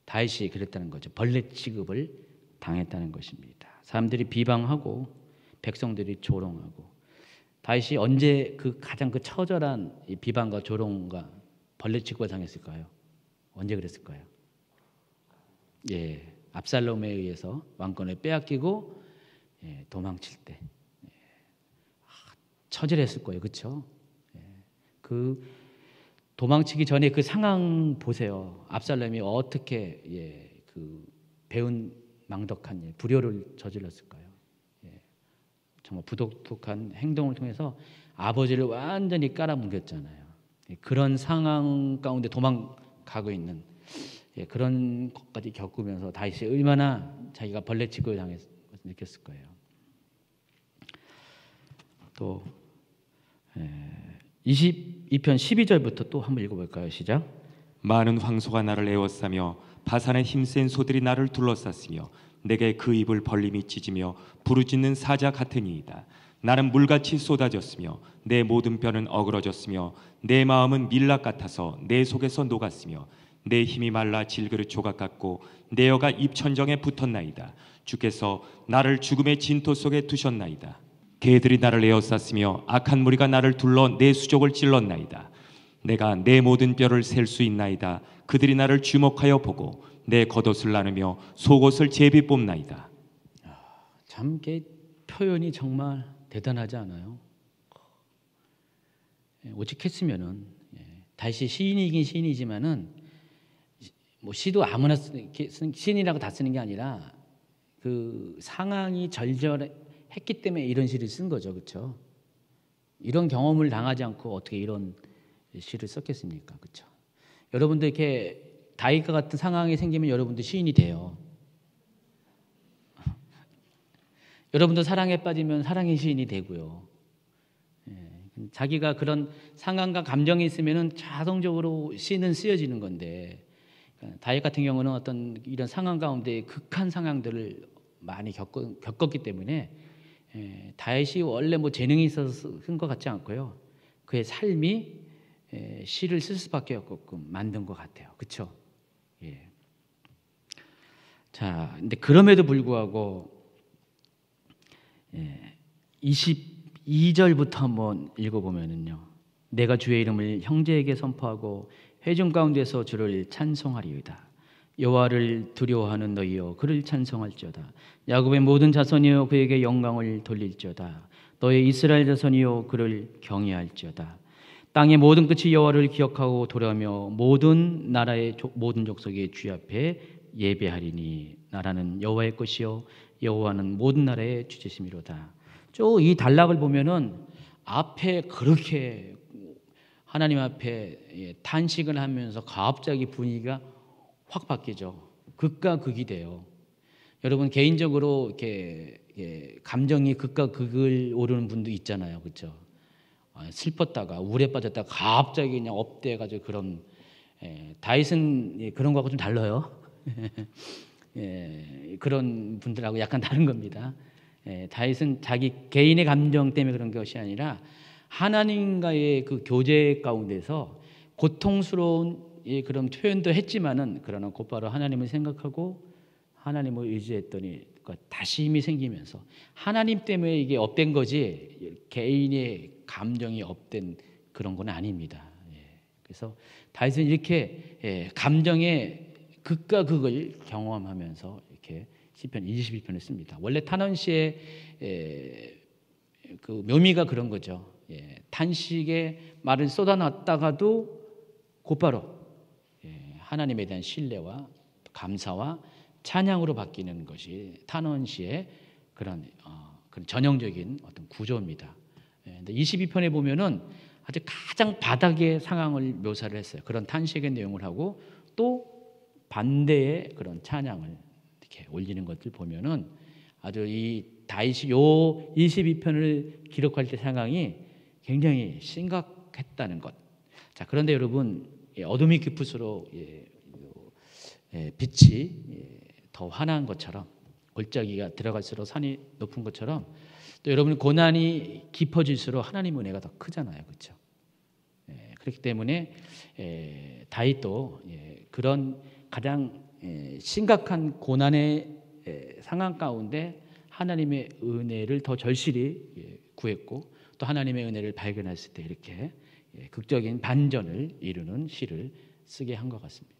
다윗이 그랬다는 거죠. 벌레 취급을 당했다는 것입니다. 사람들이 비방하고 백성들이 조롱하고 다윗이 언제 가장 처절한 비방과 조롱과 벌레 취급을 당했을까요? 언제 그랬을까요? 압살롬에 의해서 왕권을 빼앗기고 도망칠 때 처절했을 거예요. 그렇죠? 그 도망치기 전에 그 상황 보세요. 압살롬이 어떻게 그 배은 망덕한 불효를 저질렀을까요? 정말 부독한 행동을 통해서 아버지를 완전히 깔아뭉갰잖아요. 그런 상황 가운데 도망가고 있는 그런 것까지 겪으면서 다윗이 얼마나 자기가 벌레 취급을 당했을 것을 느꼈을 거예요. 또 22편 12절부터 또 한번 읽어볼까요? 시작. 많은 황소가 나를 에워싸며 바산의 힘센 소들이 나를 둘러쌌으며 내게 그 입을 벌림이 찢으며 부르짖는 사자 같으니이다. 나는 물같이 쏟아졌으며 내 모든 뼈는 어그러졌으며 내 마음은 밀랍 같아서 내 속에서 녹았으며 내 힘이 말라 질그릇 조각 같고 내 혀가 입천정에 붙었나이다. 주께서 나를 죽음의 진토 속에 두셨나이다. 개들이 나를 에워쌌으며 악한 무리가 나를 둘러 내 수족을 찔렀나이다. 내가 내 모든 뼈를 셀 수 있나이다. 그들이 나를 주목하여 보고 내 겉옷을 나누며 속옷을 제비 뽑나이다. 참 표현이 정말 대단하지 않아요? 오직했으면은 다시 시인이긴 시인이지만은 뭐 시도 아무나 시인이라고 다 쓰는 게 아니라 그 상황이 절절했기 때문에 이런 시를 쓴 거죠, 그렇죠? 이런 경험을 당하지 않고 어떻게 이런 시를 썼겠습니까, 그렇죠? 여러분들 이렇게 다윗과 같은 상황이 생기면 여러분도 시인이 돼요. 여러분도 사랑에 빠지면 사랑의 시인이 되고요. 자기가 그런 상황과 감정이 있으면은 자동적으로 시는 쓰여지는 건데 다윗 같은 경우는 어떤 이런 상황 가운데 극한 상황들을 많이 겪었기 때문에 다윗이 원래 뭐 재능이 있어서 쓴 것 같지 않고요. 그의 삶이 시를 쓸 수밖에 없게끔 만든 것 같아요. 그렇죠? 자, 근데 그럼에도 불구하고 22절부터 한번 읽어보면은요. 내가 주의 이름을 형제에게 선포하고 회중 가운데서 주를 찬송하리이다. 여호와를 두려워하는 너희여 그를 찬송할지어다. 야곱의 모든 자손이여 그에게 영광을 돌릴지어다. 너희 이스라엘 자손이여 그를 경외할지어다. 땅의 모든 끝이 여호와를 기억하고 돌아오며 모든 나라의 모든 족속의 주 앞에 예배하리니 나라는 여호와의 것이요 여호와는 모든 나라의 주제심이로다. 쭉 이 단락을 보면은 앞에 그렇게 하나님 앞에 탄식을 하면서 갑자기 분위기가 확 바뀌죠. 극과 극이 돼요. 여러분 개인적으로 이렇게 감정이 극과 극을 오르는 분도 있잖아요, 그렇죠? 슬펐다가 우울에 빠졌다가 갑자기 그냥 업돼가지고 그런 다윗은 그런 거하고 좀 달라요. 그런 분들하고 약간 다른 겁니다. 다윗은 자기 개인의 감정 때문에 그런 것이 아니라 하나님과의 그 교제 가운데서 고통스러운 그런 표현도 했지만은 그러나 곧바로 하나님을 생각하고 하나님을 의지했더니 다시 힘이 생기면서 하나님 때문에 이게 업된 거지 개인의 감정이 업된 그런 건 아닙니다. 그래서 다윗은 이렇게 감정의 극과 극을 경험하면서 이렇게 시편 21편을 씁니다. 원래 탄원시의 그 묘미가 그런 거죠. 탄식의 말을 쏟아놨다가도 곧바로 하나님에 대한 신뢰와 감사와 찬양으로 바뀌는 것이 탄원시의 그런 전형적인 어떤 구조입니다. 근데 22편에 보면은 아주 가장 바닥의 상황을 묘사를 했어요. 그런 탄식의 내용을 하고 또 반대의 그런 찬양을 이렇게 올리는 것들 보면은 아주 이 다윗이 요 22편을 기록할 때 상황이 굉장히 심각했다는 것. 자, 그런데 여러분 어둠이 깊을수록 빛이 더 환한 것처럼 골짜기가 들어갈수록 산이 높은 것처럼 또 여러분 고난이 깊어질수록 하나님 은혜가 더 크잖아요, 그렇죠? 그렇기 때문에 다윗도 그런 가장 심각한 고난의 상황 가운데 하나님의 은혜를 더 절실히 구했고 또 하나님의 은혜를 발견했을 때 이렇게 극적인 반전을 이루는 시를 쓰게 한 것 같습니다.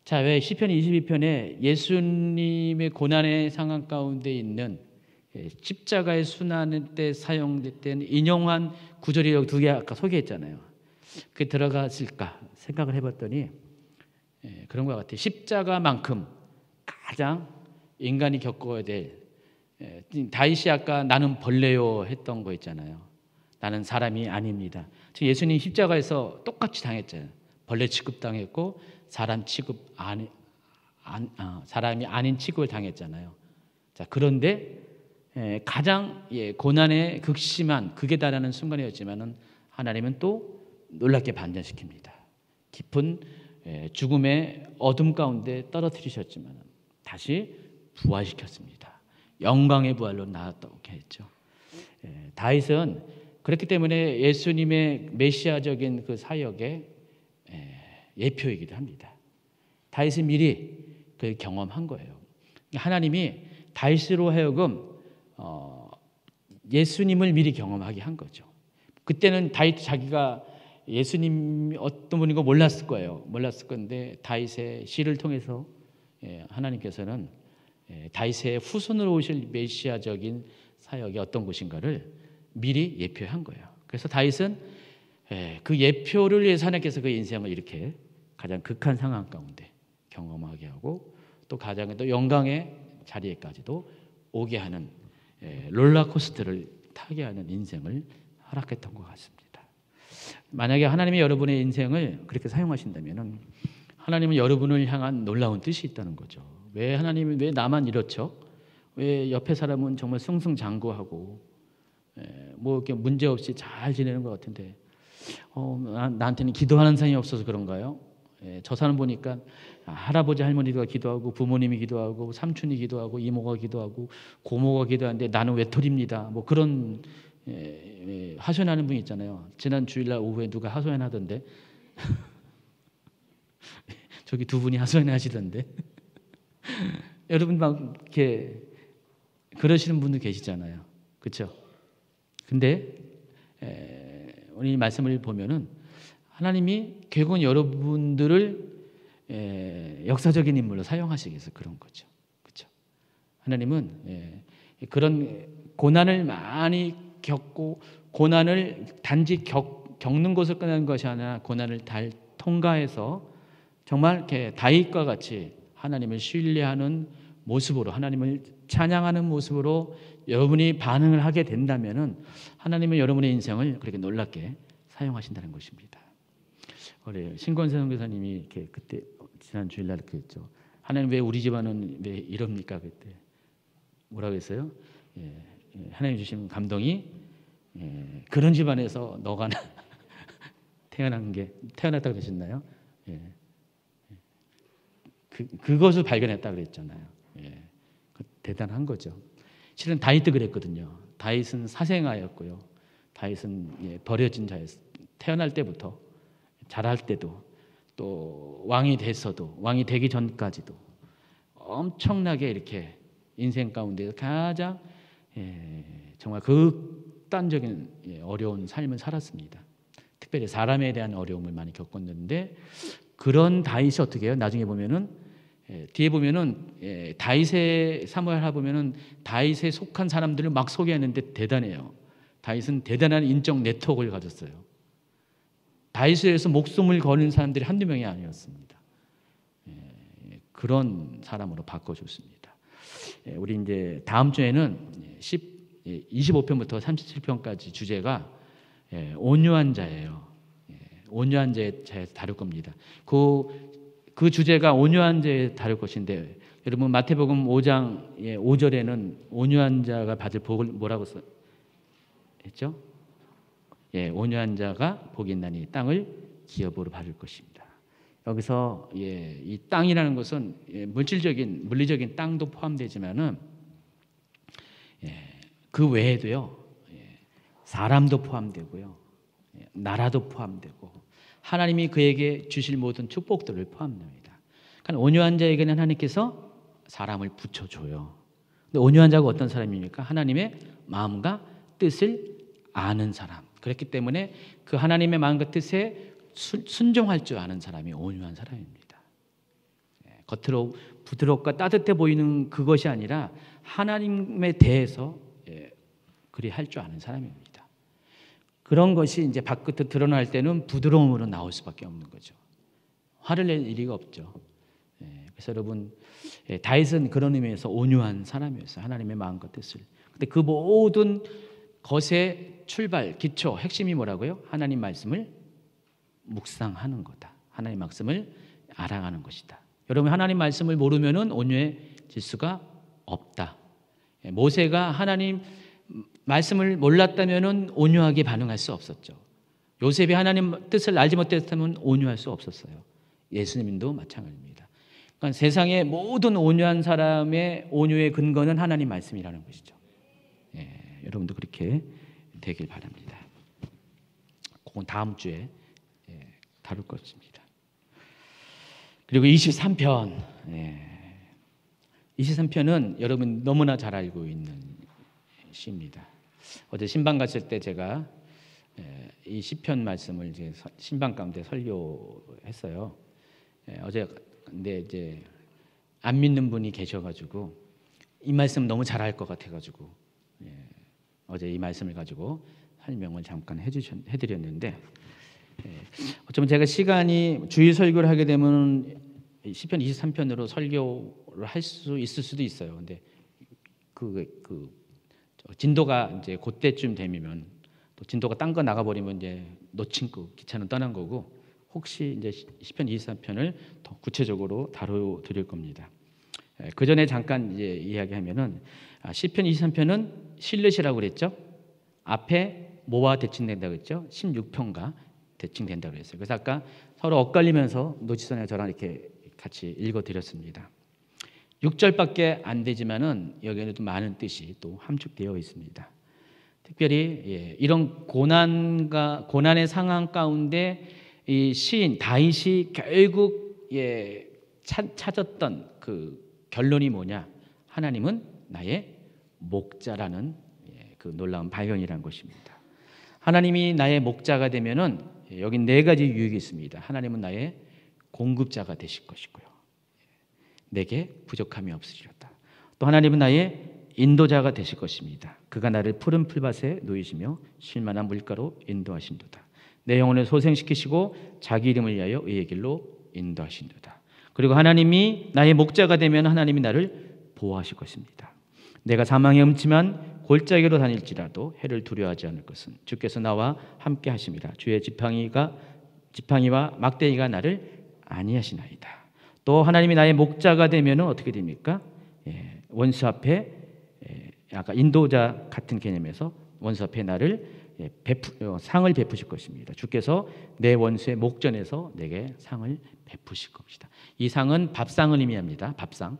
자, 왜 시편 22편에 예수님의 고난의 상황 가운데 있는 십자가의 순환 때 사용됐던 인용한 구절이 여기 두 개 아까 소개했잖아요. 그게 들어갔을까 생각을 해봤더니 그런 것 같아요. 십자가만큼 가장 인간이 겪어야 될 다윗이 아까 나는 벌레요 했던 거 있잖아요. 나는 사람이 아닙니다. 지금 예수님 십자가에서 똑같이 당했잖아요. 벌레 취급당했고 사람 취급 사람이 아닌 취급을 당했잖아요. 자, 그런데 가장 고난의 극심한 극에 달하는 순간이었지만은 하나님은 또 놀랍게 반전시킵니다. 깊은 죽음의 어둠 가운데 떨어뜨리셨지만 다시 부활시켰습니다. 영광의 부활로 나았다고 했죠. 다윗은 그렇기 때문에 예수님의 메시아적인 그 사역의 예표이기도 합니다. 다윗은 미리 그 경험한 거예요. 하나님이 다윗으로 하여금 예수님을 미리 경험하게 한 거죠. 그때는 다윗 자기가 예수님 어떤 분인 거 몰랐을 거예요. 몰랐을 건데 다윗의 시를 통해서 하나님께서는 다윗의 후손으로 오실 메시아적인 사역이 어떤 것인가를 미리 예표한 거예요. 그래서 다윗은 그 예표를 위해서 하나님께서 그 인생을 이렇게 가장 극한 상황 가운데 경험하게 하고 또 가장 또 영광의 자리에까지도 오게 하는 롤러코스터를 타게 하는 인생을 허락했던 것 같습니다. 만약에 하나님이 여러분의 인생을 그렇게 사용하신다면 하나님은 여러분을 향한 놀라운 뜻이 있다는 거죠. 왜 하나님이 왜 나만 이렇죠? 왜 옆에 사람은 정말 승승장구하고 뭐 이렇게 문제 없이 잘 지내는 것 같은데 나한테는 기도하는 사람이 없어서 그런가요? 저 사람 보니까 할아버지 할머니가 기도하고 부모님이 기도하고 삼촌이 기도하고 이모가 기도하고 고모가 기도하는데 나는 외톨입니다. 뭐 그런 하소연하는 분 있잖아요. 지난 주일날 오후에 누가 하소연하던데 저기 두 분이 하소연하시던데 여러분 막 이렇게 그러시는 분들 계시잖아요. 그렇죠? 근데 오늘 이 말씀을 보면은 하나님이 결국은 여러분들을 역사적인 인물로 사용하시기 위해서 그런 거죠. 그렇죠? 하나님은 그런 고난을 많이 겪고 고난을 단지 겪는 것을 끝나는 것이 아니라 고난을 통과해서 정말 이렇게 다윗과 같이 하나님을 신뢰하는 모습으로 하나님을 찬양하는 모습으로 여러분이 반응을 하게 된다면은 하나님은 여러분의 인생을 그렇게 놀랍게 사용하신다는 것입니다. 우리 신권세 선교사님이 이렇게 그때 지난 주일날 그랬죠. 하나님 왜 우리 집안은 왜 이럽니까? 그때 뭐라고 했어요? 하나님 주신 감동이 그런 집안에서 너가 태어났다고 그러셨나요? 그것을 발견했다 그랬잖아요. 대단한 거죠. 실은 다윗도 그랬거든요. 다윗은 사생아였고요. 다윗은 버려진 자였어요. 태어날 때부터 자랄 때도 또 왕이 됐어도 왕이 되기 전까지도 엄청나게 이렇게 인생 가운데 가장 정말 극단적인 어려운 삶을 살았습니다. 특별히 사람에 대한 어려움을 많이 겪었는데 그런 다윗이 어떻게 해요? 나중에 보면은 뒤에 보면은 다윗의 사무엘하 보면은 다윗에 속한 사람들을 막 소개하는데 대단해요. 다윗은 대단한 인적 네트워크를 가졌어요. 다윗에 대해서 목숨을 거는 사람들이 한두 명이 아니었습니다. 그런 사람으로 바꿔줬습니다. 우리 이제 다음 주에는 25편부터 37편까지 주제가 온유한 자예요. 온유한 자에 다룰 겁니다. 그 주제가 온유한 자에 다룰 것인데 여러분 마태복음 5장 5절에는 온유한 자가 받을 복을 뭐라고 했죠? 온유한 자가 복이 있나니 땅을 기업으로 받을 것입니다. 여기서 이 땅이라는 것은 물리적인 땅도 포함되지만은 그 외에도요 사람도 포함되고요 나라도 포함되고 하나님이 그에게 주실 모든 축복들을 포함됩니다. 그러니까 온유한 자에게는 하나님께서 사람을 붙여줘요. 근데 온유한 자가 어떤 사람입니까? 하나님의 마음과 뜻을 아는 사람. 그렇기 때문에 그 하나님의 마음과 뜻에 순종할 줄 아는 사람이 온유한 사람입니다. 겉으로 부드럽고 따뜻해 보이는 그것이 아니라 하나님에 대해서 그리 할 줄 아는 사람입니다. 그런 것이 이제 바깥으로 드러날 때는 부드러움으로 나올 수밖에 없는 거죠. 화를 낼 일이 없죠. 그래서 여러분 다윗은 그런 의미에서 온유한 사람이었어요. 하나님의 마음과 뜻을. 근데 그 모든 것의 출발, 기초, 핵심이 뭐라고요? 하나님 말씀을 묵상하는 거다. 하나님 말씀을 알아가는 것이다. 여러분 하나님 말씀을 모르면은 온유해질 수가 없다. 모세가 하나님 말씀을 몰랐다면은 온유하게 반응할 수 없었죠. 요셉이 하나님 뜻을 알지 못했다면 온유할 수 없었어요. 예수님도 마찬가지입니다. 그러니까 세상의 모든 온유한 사람의 온유의 근거는 하나님 말씀이라는 것이죠. 여러분도 그렇게 되길 바랍니다. 그건 다음 주에 다룰 것입니다. 그리고 23편. 23편은 여러분 너무나 잘 알고 있는 시입니다. 어제 신방 갔을 때 제가 이 시편 말씀을 이제 신방 가운데 설교했어요. 어제 근데 이제 안 믿는 분이 계셔가지고 이 말씀 너무 잘 알 것 같아가지고 어제 이 말씀을 가지고 설명을 잠깐 해드렸는데 어쩌면 제가 시간이 주일 설교를 하게 되면 시편 23편으로 설교를 할 수 있을 수도 있어요. 근데 진도가 이제 그때쯤 되면 또 진도가 딴 거 나가버리면 이제 놓친 거 기차는 떠난 거고 혹시 이제 시편 23편을 더 구체적으로 다뤄드릴 겁니다. 그 전에 잠깐 이제 이야기하면은 시편 23편은 실let이라고 그랬죠. 앞에 뭐와 대칭된다고 했죠. 16편과 대칭된다고 그랬어요. 그래서 아까 서로 엇갈리면서 노지선이랑 저랑 이렇게 같이 읽어드렸습니다. 6절밖에 안 되지만은 여기에는 또 많은 뜻이 또 함축되어 있습니다. 특별히 이런 고난의 상황 가운데 이 시인 다윗이 결국 찾았던 그 결론이 뭐냐? 하나님은 나의 목자라는 그 놀라운 발견이라는 것입니다. 하나님이 나의 목자가 되면은 여기 네 가지 유익이 있습니다. 하나님은 나의 공급자가 되실 것이고요. 내게 부족함이 없으리로다. 또 하나님은 나의 인도자가 되실 것입니다. 그가 나를 푸른 풀밭에 누이시며 쉴만한 물가로 인도하신도다. 내 영혼을 소생시키시고 자기 이름을 위하여 의의 길로 인도하신도다. 그리고 하나님이 나의 목자가 되면 하나님이 나를 보호하실 것입니다. 내가 사망의 음침한 골짜기로 다닐지라도 해를 두려워하지 않을 것은 주께서 나와 함께 하심이라. 주의 지팡이와 막대기가 나를 안위하시나이다. 또 하나님이 나의 목자가 되면은 어떻게 됩니까? 원수 앞에 아까 인도자 같은 개념에서 원수 앞에 나를 상을 베푸실 것입니다. 주께서 내 원수의 목전에서 내게 상을 베푸실 것이다. 이 상은 밥상을 의미합니다. 밥상.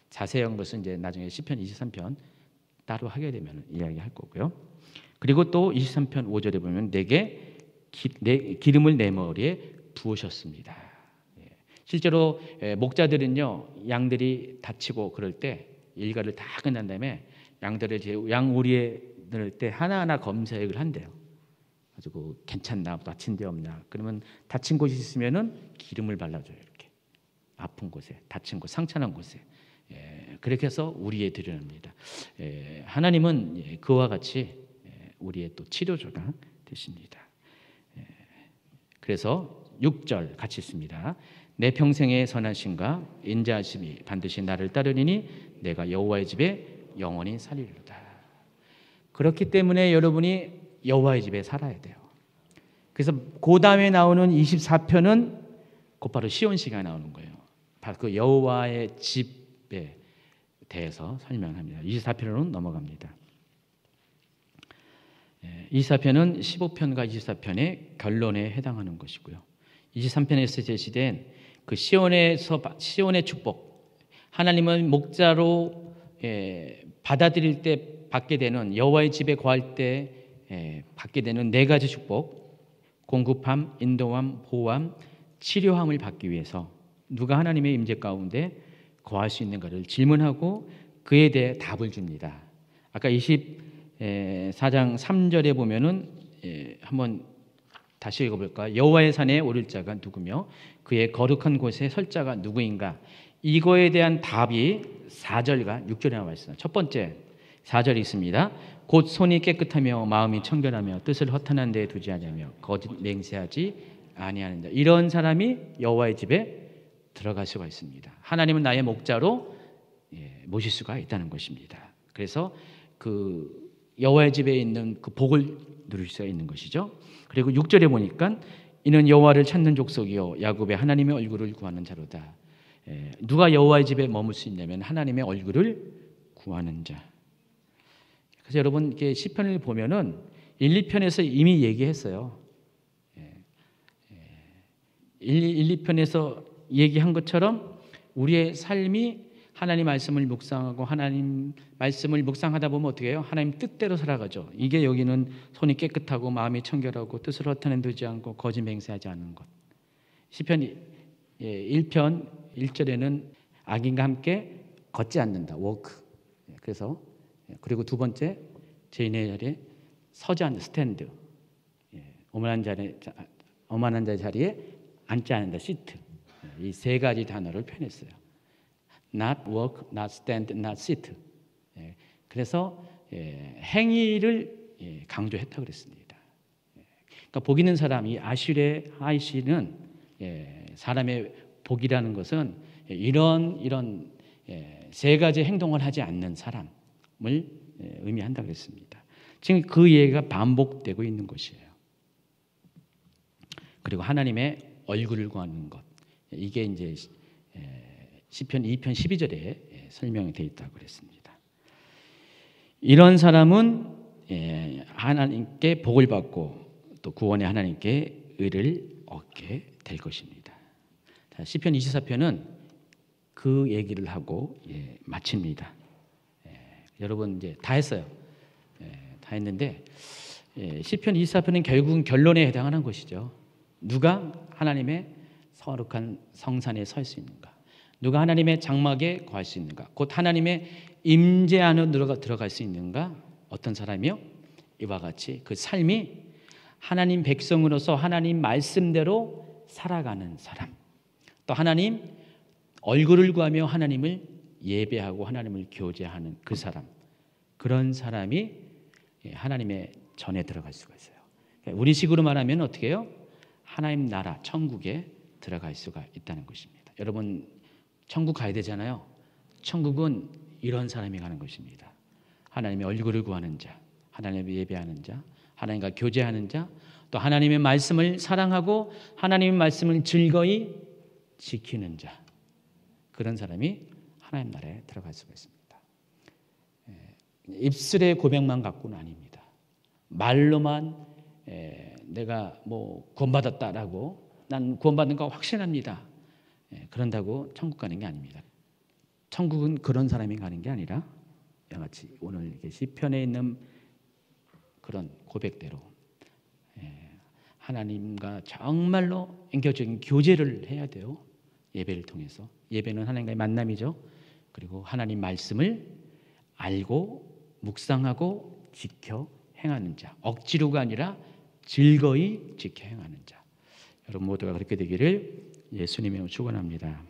자세한 것은 이제 나중에 시편 23편 따로 하게 되면 이야기할 거고요. 그리고 또 23편 5절에 보면 내게 기름을 내 머리에 부으셨습니다. 실제로 목자들은요, 양들이 다치고 그럴 때 일과를 다 끝난 다음에 양들을 양 우리에 넣을 때 하나하나 검색을 한대요. 가지고 괜찮나, 다친 데 없나. 그러면 다친 곳이 있으면은 기름을 발라줘요. 이렇게 아픈 곳에, 다친 곳, 상처난 곳에. 그렇게 해서 우리에 드려옵니다. 하나님은 그와 같이 우리의 또 치료조가 되십니다. 그래서 6절 같이 있습니다. 내 평생의 선하심과 인자하심이 반드시 나를 따르리니 내가 여호와의 집에 영원히 살리리로다. 그렇기 때문에 여러분이 여호와의 집에 살아야 돼요. 그래서 그 다음에 나오는 24편은 곧바로 시온시가 나오는 거예요. 바로 그 여호와의 집에 대해서 설명합니다. 24편으로 넘어갑니다. 24편은 15편과 24편의 결론에 해당하는 것이고요. 23편에서 제시된 그 시온의 축복, 하나님은 목자로 받아들일 때 받게 되는, 여호와의 집에 거할 때 받게 되는 4가지 축복, 공급함, 인도함, 보호함, 치료함을 받기 위해서 누가 하나님의 임재 가운데 거할 수 있는가를 질문하고 그에 대해 답을 줍니다. 아까 24장 3절에 보면은 한번 다시 읽어볼까? 여호와의 산에 오를 자가 누구며 그의 거룩한 곳에 설 자가 누구인가? 이거에 대한 답이 4절과 6절에 나와 있습니다. 첫 번째 4절이 있습니다. 곧 손이 깨끗하며 마음이 청결하며 뜻을 허탄한 데에 두지 아니하며 거짓 맹세하지 아니하는 자, 이런 사람이 여호와의 집에 들어갈 수가 있습니다. 하나님은 나의 목자로 모실 수가 있다는 것입니다. 그래서 그 여호와의 집에 있는 그 복을 누릴 수가 있는 것이죠. 그리고 6절에 보니까 이는 여호와를 찾는 족속이요 야곱의 하나님의 얼굴을 구하는 자로다. 누가 여호와의 집에 머물 수 있냐면 하나님의 얼굴을 구하는 자. 그래서 여러분 이렇게 시편을 보면은 1, 2편에서 이미 얘기했어요. 1, 2편에서 얘기한 것처럼 우리의 삶이 하나님 말씀을 묵상하고 하나님 말씀을 묵상하다 보면 어떻게 해요? 하나님 뜻대로 살아가죠. 이게 여기는 손이 깨끗하고 마음이 청결하고 뜻을 허탄에 두지 않고 거짓 맹세하지 않는 것. 시편 1편 1절에는 악인과 함께 걷지 않는다. 워크. 그래서 그리고 두 번째 죄인의 자리에 서지 않는 스탠드. 오만한 자의 자리에 앉지 않는다. 시트. 이 3가지 단어를 표현했어요. Not walk, not stand, not sit. 그래서 행위를 강조했다고 그랬습니다. 그러니까 복 있는 사람이 아슈레 하이시는 사람의 복이라는 것은 이런 3가지 행동을 하지 않는 사람을 의미한다고 그랬습니다. 지금 그 얘기가 반복되고 있는 것이에요. 그리고 하나님의 얼굴을 구하는 것. 이게 이제 시편 2편 12절에 설명이 되어 있다고 그랬습니다. 이런 사람은 하나님께 복을 받고 또 구원의 하나님께 의를 얻게 될 것입니다. 시편 24편은 그 얘기를 하고 마칩니다. 여러분 이제 다 했어요. 다 했는데 시편 24편은 결국은 결론에 해당하는 것이죠. 누가 하나님의 거룩한 성산에 설 수 있는가? 누가 하나님의 장막에 거할 수 있는가? 곧 하나님의 임재 안으로 들어갈 수 있는가? 어떤 사람이요? 이와 같이 그 삶이 하나님 백성으로서 하나님 말씀대로 살아가는 사람. 또 하나님 얼굴을 구하며 하나님을 예배하고 하나님을 교제하는 그 사람. 그런 사람이 하나님의 전에 들어갈 수가 있어요. 우리 식으로 말하면 어떻게 해요? 하나님 나라 천국에 들어갈 수가 있다는 것입니다. 여러분 천국 가야 되잖아요. 천국은 이런 사람이 가는 것입니다. 하나님의 얼굴을 구하는 자, 하나님을 예배하는 자, 하나님과 교제하는 자, 또 하나님의 말씀을 사랑하고 하나님의 말씀을 즐거이 지키는 자, 그런 사람이 하나님 나라에 들어갈 수가 있습니다. 입술의 고백만 갖고는 아닙니다. 말로만 내가 뭐 구원받았다라고 난 구원받는 거 확신합니다. 그런다고 천국 가는 게 아닙니다. 천국은 그런 사람이 가는 게 아니라 이와 같이 오늘 이렇게 시편에 있는 그런 고백대로 하나님과 정말로 인격적인 교제를 해야 돼요. 예배를 통해서. 예배는 하나님과의 만남이죠. 그리고 하나님 말씀을 알고 묵상하고 지켜 행하는 자. 억지로가 아니라 즐거이 지켜 행하는 자. 여러분 모두가 그렇게 되기를 예수님의 축원합니다.